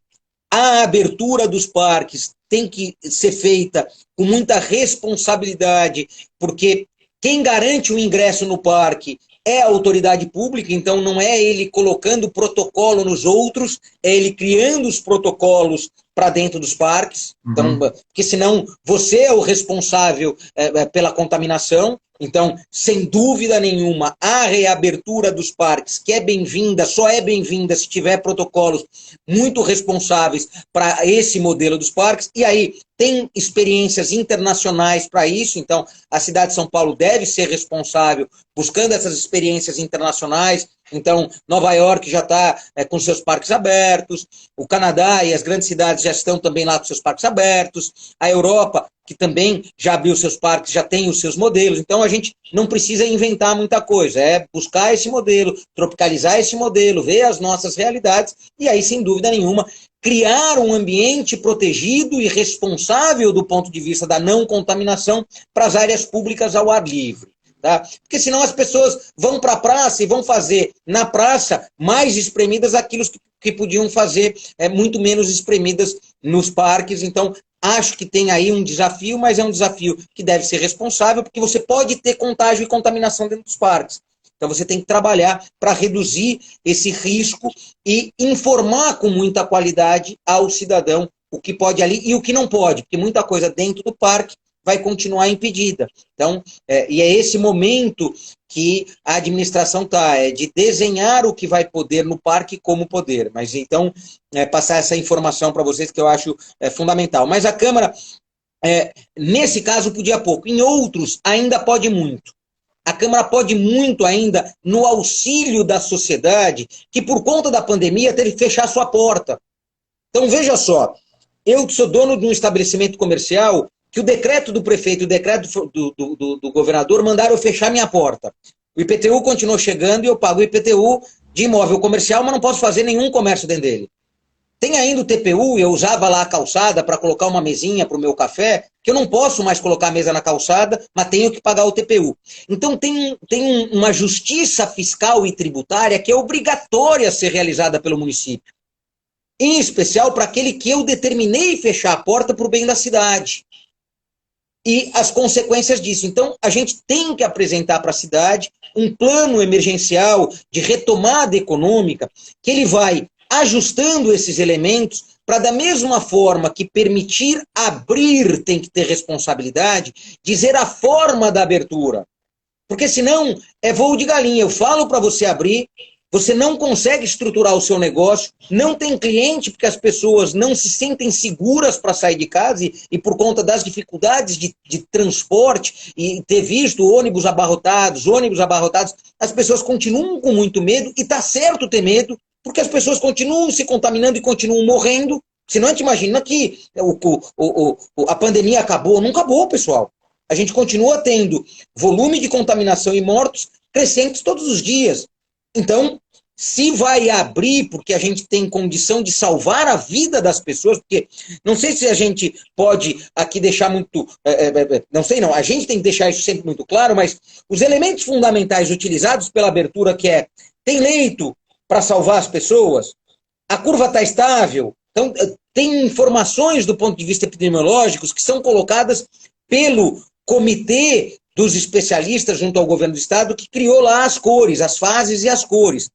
a abertura dos parques tem que ser feita com muita responsabilidade, porque quem garante o ingresso no parque é a autoridade pública, então não é ele colocando protocolo nos outros, é ele criando os protocolos para dentro dos parques, então, porque senão você é o responsável pela contaminação. Então, sem dúvida nenhuma, a reabertura dos parques, que é bem-vinda, só é bem-vinda se tiver protocolos muito responsáveis para esse modelo dos parques, e aí tem experiências internacionais para isso, então a cidade de São Paulo deve ser responsável buscando essas experiências internacionais. Então, Nova York já está com seus parques abertos, o Canadá e as grandes cidades já estão também lá com seus parques abertos, a Europa, que também já abriu seus parques, já tem os seus modelos. Então, a gente não precisa inventar muita coisa, é buscar esse modelo, tropicalizar esse modelo, ver as nossas realidades, e aí, sem dúvida nenhuma, criar um ambiente protegido e responsável do ponto de vista da não contaminação para as áreas públicas ao ar livre. Tá? Porque senão as pessoas vão para a praça e vão fazer na praça mais espremidas aquilo que podiam fazer muito menos espremidas nos parques. Então, acho que tem aí um desafio, mas é um desafio que deve ser responsável, porque você pode ter contágio e contaminação dentro dos parques. Então você tem que trabalhar para reduzir esse risco e informar com muita qualidade ao cidadão o que pode ali e o que não pode, porque muita coisa dentro do parque vai continuar impedida. Então, e é esse momento que a administração está, de desenhar o que vai poder no parque como poder. Mas então, passar essa informação para vocês que eu acho fundamental. Mas a Câmara, nesse caso, podia pouco. Em outros, ainda pode muito. A Câmara pode muito ainda no auxílio da sociedade, que por conta da pandemia teve que fechar sua porta. Então, veja só, eu que sou dono de um estabelecimento comercial, que o decreto do prefeito e o decreto do governador mandaram eu fechar minha porta. O IPTU continuou chegando e eu pago o IPTU de imóvel comercial, mas não posso fazer nenhum comércio dentro dele. Tem ainda o TPU, eu usava lá a calçada para colocar uma mesinha para o meu café, que eu não posso mais colocar a mesa na calçada, mas tenho que pagar o TPU. Então tem uma justiça fiscal e tributária que é obrigatória a ser realizada pelo município. Em especial para aquele que eu determinei fechar a porta para o bem da cidade. E as consequências disso. Então, a gente tem que apresentar para a cidade um plano emergencial de retomada econômica, que ele vai ajustando esses elementos para, da mesma forma que permitir abrir tem que ter responsabilidade, dizer a forma da abertura. Porque senão é voo de galinha. Eu falo para você abrir, você não consegue estruturar o seu negócio, não tem cliente porque as pessoas não se sentem seguras para sair de casa e por conta das dificuldades de transporte e ter visto ônibus abarrotados, as pessoas continuam com muito medo e está certo ter medo, Porque as pessoas continuam se contaminando e continuam morrendo. Senão a gente imagina que a pandemia acabou. Não acabou, pessoal. A gente continua tendo volume de contaminação e mortos crescentes todos os dias. Então, se vai abrir, porque a gente tem condição de salvar a vida das pessoas, porque não sei se a gente pode aqui deixar muito... não sei não, a gente tem que deixar isso sempre muito claro, mas os elementos fundamentais utilizados pela abertura, que é, tem leito para salvar as pessoas, a curva está estável, então tem informações do ponto de vista epidemiológicos que são colocadas pelo comitê dos especialistas junto ao governo do estado, que criou lá as cores, as fases e as cores.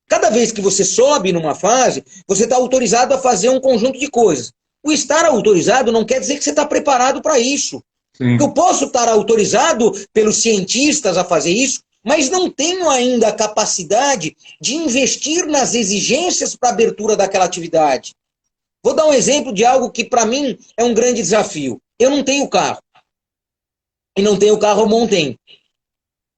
Cada vez que você sobe numa fase, você está autorizado a fazer um conjunto de coisas. O estar autorizado não quer dizer que você está preparado para isso. Sim. Eu posso estar autorizado pelos cientistas a fazer isso, mas não tenho ainda a capacidade de investir nas exigências para a abertura daquela atividade. Vou dar um exemplo de algo que para mim é um grande desafio. Eu não tenho carro. E não tenho carro há um bom tempo.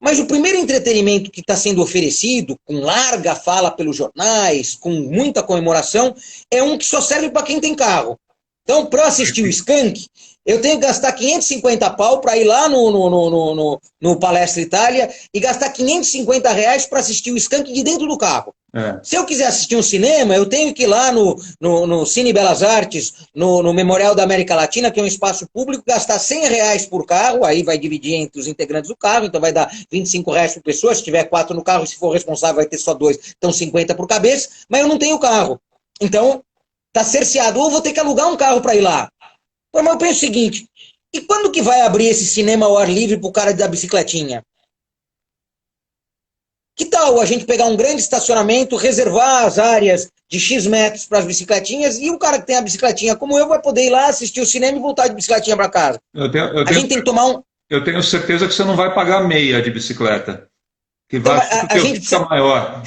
Mas o primeiro entretenimento que está sendo oferecido, com larga fala pelos jornais, com muita comemoração, é um que só serve para quem tem carro. Então, para assistir o Skank, eu tenho que gastar 550 pau para ir lá no Palestra Itália e gastar 550 reais para assistir o Skank de dentro do carro. Se eu quiser assistir um cinema, eu tenho que ir lá no Cine Belas Artes, no Memorial da América Latina, que é um espaço público, gastar 100 reais por carro, aí vai dividir entre os integrantes do carro, então vai dar 25 reais por pessoa, se tiver 4 no carro, se for responsável vai ter só 2, então 50 por cabeça, mas eu não tenho carro. Então, tá cerceado, ou vou ter que alugar um carro para ir lá. Mas eu penso o seguinte, e quando que vai abrir esse cinema ao ar livre pro cara da bicicletinha? Que tal a gente pegar um grande estacionamento, reservar as áreas de X metros para as bicicletinhas e o cara que tem a bicicletinha como eu vai poder ir lá assistir o cinema e voltar de bicicletinha para casa? A gente tem que tomar um... Eu tenho certeza que você não vai pagar meia de bicicleta. Que vai então, a gente fica maior.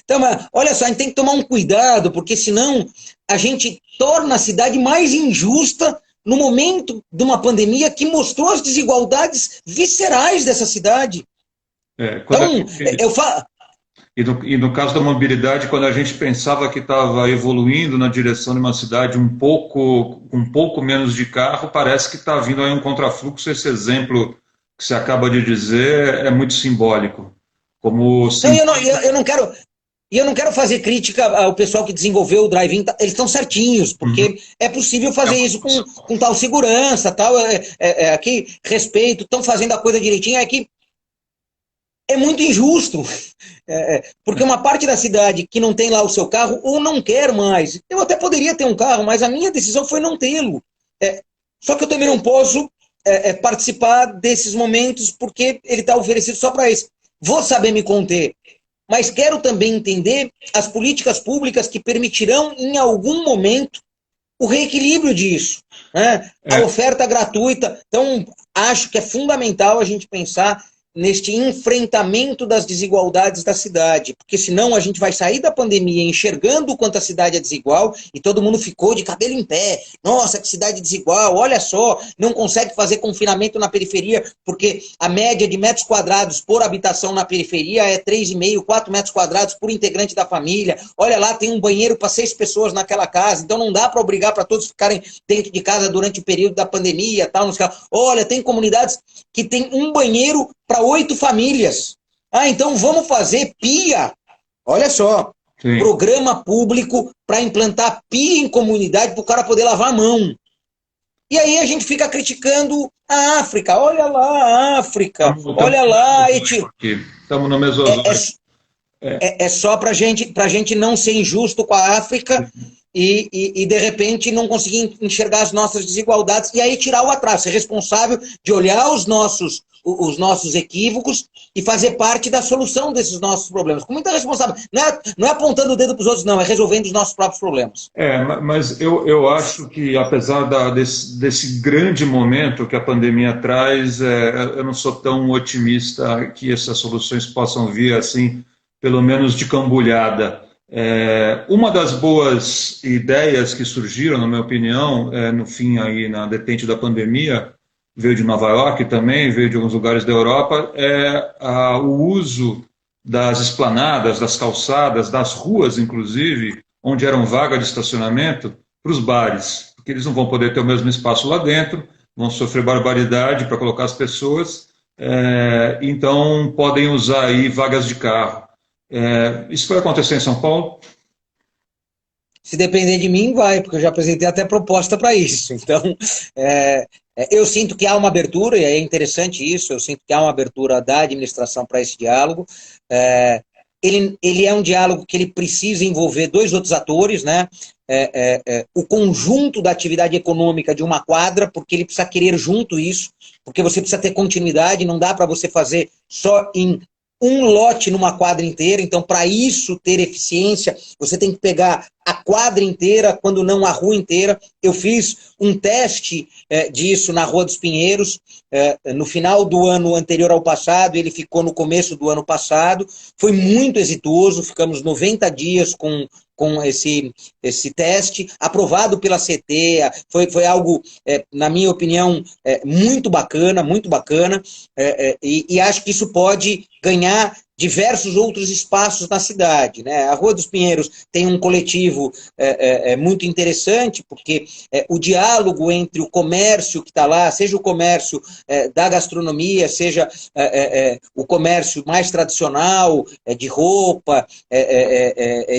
Então, olha só, a gente tem que tomar um cuidado, porque senão a gente torna a cidade mais injusta no momento de uma pandemia que mostrou as desigualdades viscerais dessa cidade. Então, eu falo... E no caso da mobilidade, quando a gente pensava que estava evoluindo na direção de uma cidade um pouco menos de carro, parece que está vindo aí um contrafluxo. Esse exemplo que você acaba de dizer é muito simbólico. Como eu não quero fazer crítica ao pessoal que desenvolveu o drive-in, eles estão certinhos, porque é possível fazer isso com tal segurança, tal, aqui, respeito, estão fazendo a coisa direitinho, é que é muito injusto, porque uma parte da cidade que não tem lá o seu carro, ou não quer mais, eu até poderia ter um carro, mas a minha decisão foi não tê-lo, só que eu também não posso participar desses momentos, porque ele está oferecido só para isso. Vou saber me conter, mas quero também entender as políticas públicas que permitirão, em algum momento, o reequilíbrio disso, né? A oferta gratuita. Então, acho que é fundamental a gente pensar neste enfrentamento das desigualdades da cidade, porque senão a gente vai sair da pandemia enxergando o quanto a cidade é desigual e todo mundo ficou de cabelo em pé. Nossa, que cidade desigual, olha só, não consegue fazer confinamento na periferia porque a média de metros quadrados por habitação na periferia é 3,5, 4 metros quadrados por integrante da família. Olha lá, tem um banheiro para 6 pessoas naquela casa, então não dá para obrigar para todos ficarem dentro de casa durante o período da pandemia. Tal. Olha, tem comunidades que tem um banheiro para 8 famílias. Então vamos fazer pia. Olha só. Sim. Programa público para implantar pia em comunidade para o cara poder lavar a mão. E aí a gente fica criticando a África. Olha lá a África. Olha lá. Estamos no Mesozoico. É só para gente não ser injusto com a África e de repente não conseguir enxergar as nossas desigualdades e aí tirar o atraso, ser responsável de olhar os nossos equívocos e fazer parte da solução desses nossos problemas. Com muita responsabilidade. Não é apontando o dedo para os outros, não, é resolvendo os nossos próprios problemas. Mas eu acho que, apesar desse grande momento que a pandemia traz, eu não sou tão otimista que essas soluções possam vir assim, pelo menos de cambulhada. Uma das boas ideias que surgiram, na minha opinião, no fim aí na detente da pandemia, veio de Nova York também, veio de alguns lugares da Europa, o uso das esplanadas, das calçadas, das ruas, inclusive, onde eram vagas de estacionamento, para os bares, porque eles não vão poder ter o mesmo espaço lá dentro, vão sofrer barbaridade para colocar as pessoas, então podem usar aí vagas de carro. Isso vai acontecer em São Paulo? Se depender de mim, vai, porque eu já apresentei até proposta para isso. Então, eu sinto que há uma abertura, e é interessante isso, eu sinto que há uma abertura da administração para esse diálogo. Ele é um diálogo que ele precisa envolver dois outros atores, né? O conjunto da atividade econômica de uma quadra, porque ele precisa querer junto isso, porque você precisa ter continuidade, não dá para você fazer só em um lote numa quadra inteira, então para isso ter eficiência, você tem que pegar a quadra inteira, quando não a rua inteira. Eu fiz um teste disso na Rua dos Pinheiros, no final do ano anterior ao passado, ele ficou no começo do ano passado, foi muito exitoso, ficamos 90 dias com esse teste, aprovado pela CT, foi algo, na minha opinião, muito bacana, e acho que isso pode ganhar diversos outros espaços na cidade, né? A Rua dos Pinheiros tem um coletivo muito interessante, porque o diálogo entre o comércio que está lá, seja o comércio da gastronomia, seja o comércio mais tradicional, de roupa,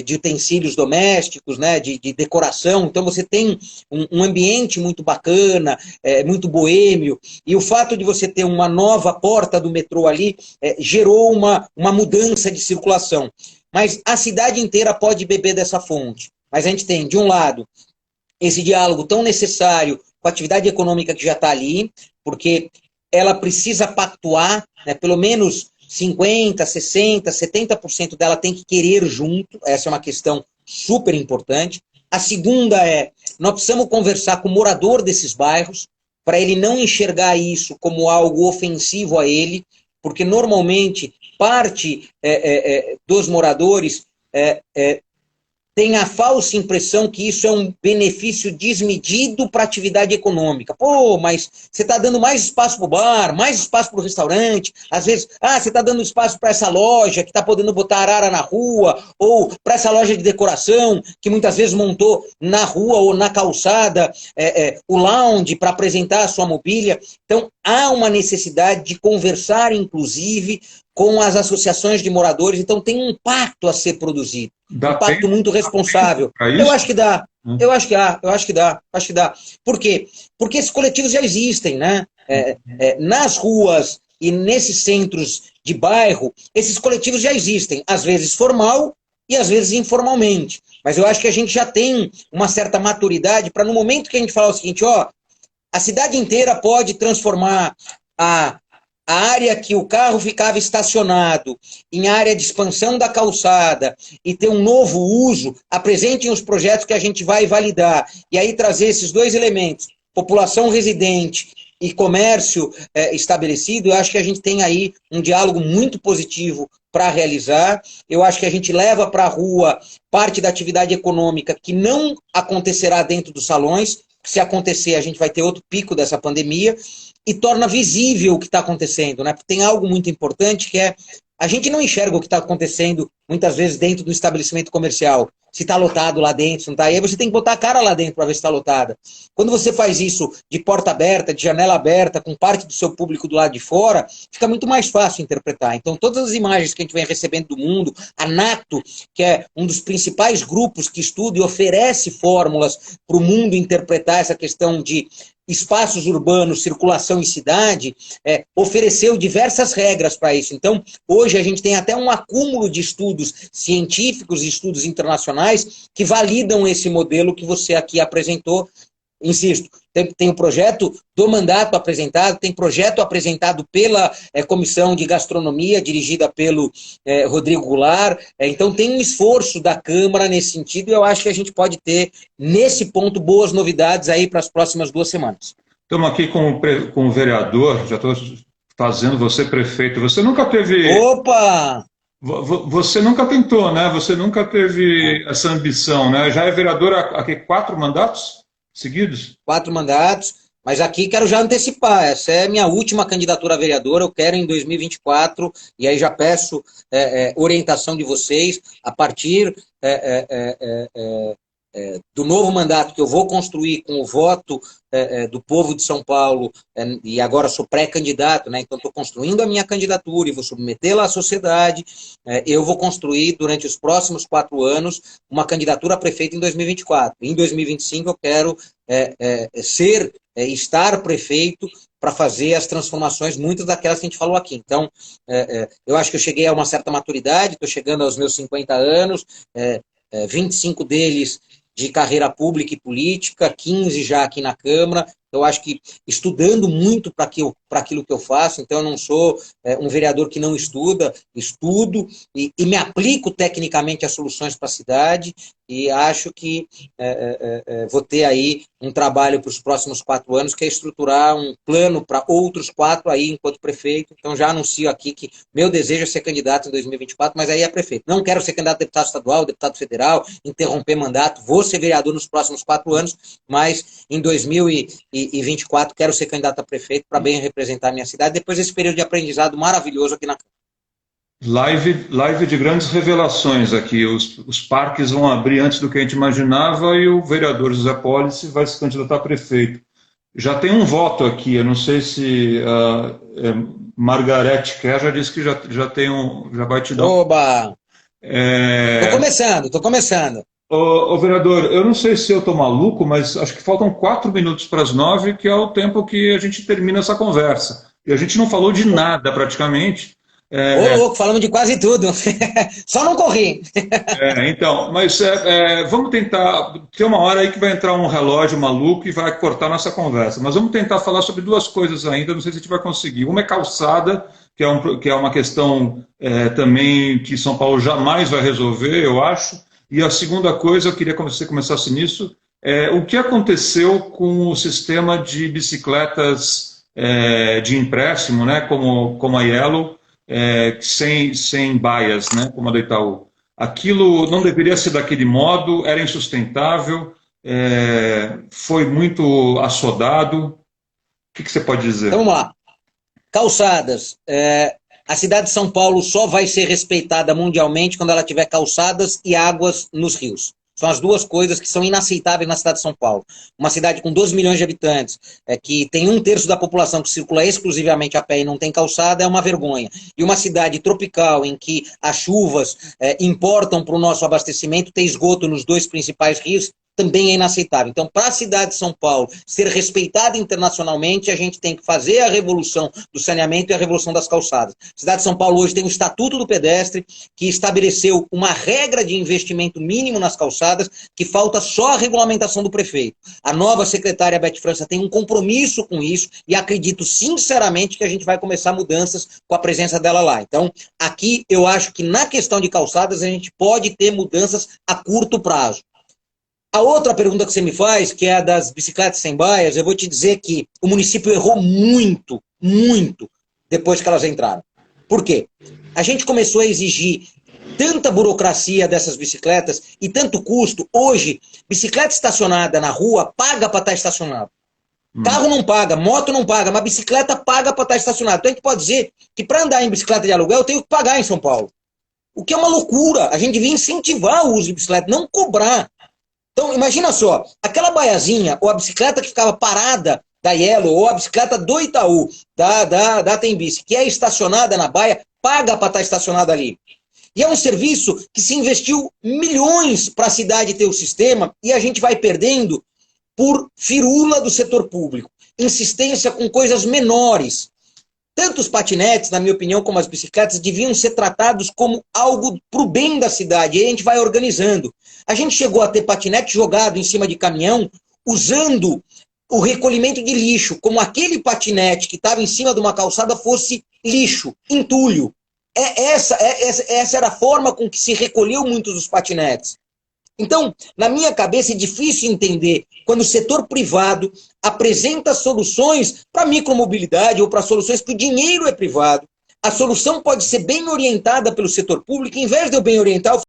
de utensílios domésticos, né? de decoração, então você tem um ambiente muito bacana, muito boêmio, e o fato de você ter uma nova porta do metrô ali gerou uma mudança de circulação. Mas a cidade inteira pode beber dessa fonte. Mas a gente tem, de um lado, esse diálogo tão necessário com a atividade econômica que já está ali, porque ela precisa pactuar, né, pelo menos 50%, 60%, 70% dela tem que querer junto, essa é uma questão super importante. A segunda nós precisamos conversar com o morador desses bairros, para ele não enxergar isso como algo ofensivo a ele, porque normalmente parte dos moradores tem a falsa impressão que isso é um benefício desmedido para a atividade econômica. Pô, mas você está dando mais espaço para o bar, mais espaço para o restaurante, às vezes, você está dando espaço para essa loja que está podendo botar arara na rua, ou para essa loja de decoração que muitas vezes montou na rua ou na calçada o lounge para apresentar a sua mobília. Então, há uma necessidade de conversar, inclusive, com as associações de moradores, então tem um pacto a ser produzido. Um pacto muito responsável. Eu acho que dá. Eu acho que dá. Por quê? Porque esses coletivos já existem, né? Nas ruas e nesses centros de bairro, esses coletivos já existem, às vezes formal e às vezes informalmente. Mas eu acho que a gente já tem uma certa maturidade para, no momento que a gente falar o seguinte, a cidade inteira pode transformar a área que o carro ficava estacionado em área de expansão da calçada e ter um novo uso, apresentem os projetos que a gente vai validar. E aí trazer esses dois elementos, população residente e comércio estabelecido, eu acho que a gente tem aí um diálogo muito positivo para realizar. Eu acho que a gente leva para a rua parte da atividade econômica que não acontecerá dentro dos salões. Se acontecer, a gente vai ter outro pico dessa pandemia, e torna visível o que está acontecendo, né? Porque tem algo muito importante que a gente não enxerga o que está acontecendo muitas vezes dentro do estabelecimento comercial. Se está lotado lá dentro, se não está. Aí você tem que botar a cara lá dentro para ver se está lotada. Quando você faz isso de porta aberta, de janela aberta, com parte do seu público do lado de fora, fica muito mais fácil interpretar. Então, todas as imagens que a gente vem recebendo do mundo, a NATO, que é um dos principais grupos que estuda e oferece fórmulas para o mundo interpretar essa questão de espaços urbanos, circulação em cidade, ofereceu diversas regras para isso. Então, hoje a gente tem até um acúmulo de estudos científicos e estudos internacionais que validam esse modelo que você aqui apresentou. Insisto, tem o projeto do mandato apresentado, tem projeto apresentado pela Comissão de Gastronomia, dirigida pelo Rodrigo Goulart, então tem um esforço da Câmara nesse sentido, e eu acho que a gente pode ter, nesse ponto, boas novidades aí para as próximas 2 semanas. Estamos aqui com o vereador, já estou fazendo você prefeito, você nunca teve... Opa! Você nunca tentou, né? Você nunca teve essa ambição, né? Já é vereador há 4 mandatos seguidos? 4 mandatos. Mas aqui quero já antecipar, essa é a minha última candidatura a vereador, eu quero em 2024, e aí já peço orientação de vocês, a partir do novo mandato que eu vou construir com o voto do povo de São Paulo, e agora sou pré-candidato, né, então estou construindo a minha candidatura e vou submetê-la à sociedade, eu vou construir durante os próximos 4 anos uma candidatura a prefeito em 2024. Em 2025 eu quero estar prefeito para fazer as transformações, muitas daquelas que a gente falou aqui. Então, eu acho que eu cheguei a uma certa maturidade, estou chegando aos meus 50 anos, 25 deles de carreira pública e política, 15 já aqui na Câmara. Eu acho que estudando muito para aquilo que eu faço, então eu não sou um vereador que não estuda, estudo e me aplico tecnicamente as soluções para a cidade, e acho que vou ter aí um trabalho para os próximos 4 anos, que é estruturar um plano para outros 4 aí enquanto prefeito. Então já anuncio aqui que meu desejo é ser candidato em 2024, mas aí é prefeito. Não quero ser candidato a deputado estadual, deputado federal, interromper mandato, vou ser vereador nos próximos 4 anos, mas em 2024 quero ser candidato a prefeito para bem representar a minha cidade, depois desse período de aprendizado maravilhoso aqui na Câmara. Live de grandes revelações aqui. Os parques vão abrir antes do que a gente imaginava e o vereador José Policy vai se candidatar a prefeito. Já tem um voto aqui, eu não sei se Margarete quer, já disse que já tem já vai te dar. Oba! Tô começando. Ô, vereador, eu não sei se eu estou maluco, mas acho que faltam 4 minutos para as 9, que é o tempo que a gente termina essa conversa. E a gente não falou de nada praticamente. Ô, louco, falamos de quase tudo. Só não corri. Então, mas vamos tentar. Tem uma hora aí que vai entrar um relógio maluco e vai cortar nossa conversa. Mas vamos tentar falar sobre 2 coisas ainda, não sei se a gente vai conseguir. Uma é calçada, que é uma questão também que São Paulo jamais vai resolver, eu acho. E a segunda coisa, eu queria que você começasse nisso, o que aconteceu com o sistema de bicicletas de empréstimo, né, como a Yellow, sem baias, né, como a do Itaú. Aquilo não deveria ser daquele modo, era insustentável, foi muito assodado. O que você pode dizer? Então, vamos lá. Calçadas. A cidade de São Paulo só vai ser respeitada mundialmente quando ela tiver calçadas e águas nos rios. São as 2 coisas que são inaceitáveis na cidade de São Paulo. Uma cidade com 12 milhões de habitantes, que tem 1/3 da população que circula exclusivamente a pé e não tem calçada, é uma vergonha. E uma cidade tropical em que as chuvas importam para o nosso abastecimento, ter esgoto nos 2 principais rios, também é inaceitável. Então, para a cidade de São Paulo ser respeitada internacionalmente, a gente tem que fazer a revolução do saneamento e a revolução das calçadas. A cidade de São Paulo hoje tem um Estatuto do Pedestre, que estabeleceu uma regra de investimento mínimo nas calçadas, que falta só a regulamentação do prefeito. A nova secretária Beth França tem um compromisso com isso, e acredito sinceramente que a gente vai começar mudanças com a presença dela lá. Então, aqui eu acho que na questão de calçadas a gente pode ter mudanças a curto prazo. A outra pergunta que você me faz, que é a das bicicletas sem baias, eu vou te dizer que o município errou muito, muito, depois que elas entraram. Por quê? A gente começou a exigir tanta burocracia dessas bicicletas e tanto custo. Hoje, bicicleta estacionada na rua paga para estar estacionado. Carro não paga, moto não paga, mas bicicleta paga para estar estacionado. Então a gente pode dizer que para andar em bicicleta de aluguel eu tenho que pagar em São Paulo. O que é uma loucura. A gente devia incentivar o uso de bicicleta, não cobrar. Então, imagina só, aquela baiazinha, ou a bicicleta que ficava parada da Yellow, ou a bicicleta do Itaú, da Tembici, que é estacionada na baia, paga para estar estacionada ali. E é um serviço que se investiu milhões para a cidade ter o sistema, e a gente vai perdendo por firula do setor público. Insistência com coisas menores. Tanto os patinetes, na minha opinião, como as bicicletas, deviam ser tratados como algo para o bem da cidade. E aí a gente vai organizando. A gente chegou a ter patinete jogado em cima de caminhão, usando o recolhimento de lixo, como aquele patinete que estava em cima de uma calçada fosse lixo, entulho. Essa era a forma com que se recolheu muitos dos patinetes. Então, na minha cabeça é difícil entender quando o setor privado apresenta soluções para micromobilidade ou para soluções que o dinheiro é privado. A solução pode ser bem orientada pelo setor público, em vez de eu bem orientar, eu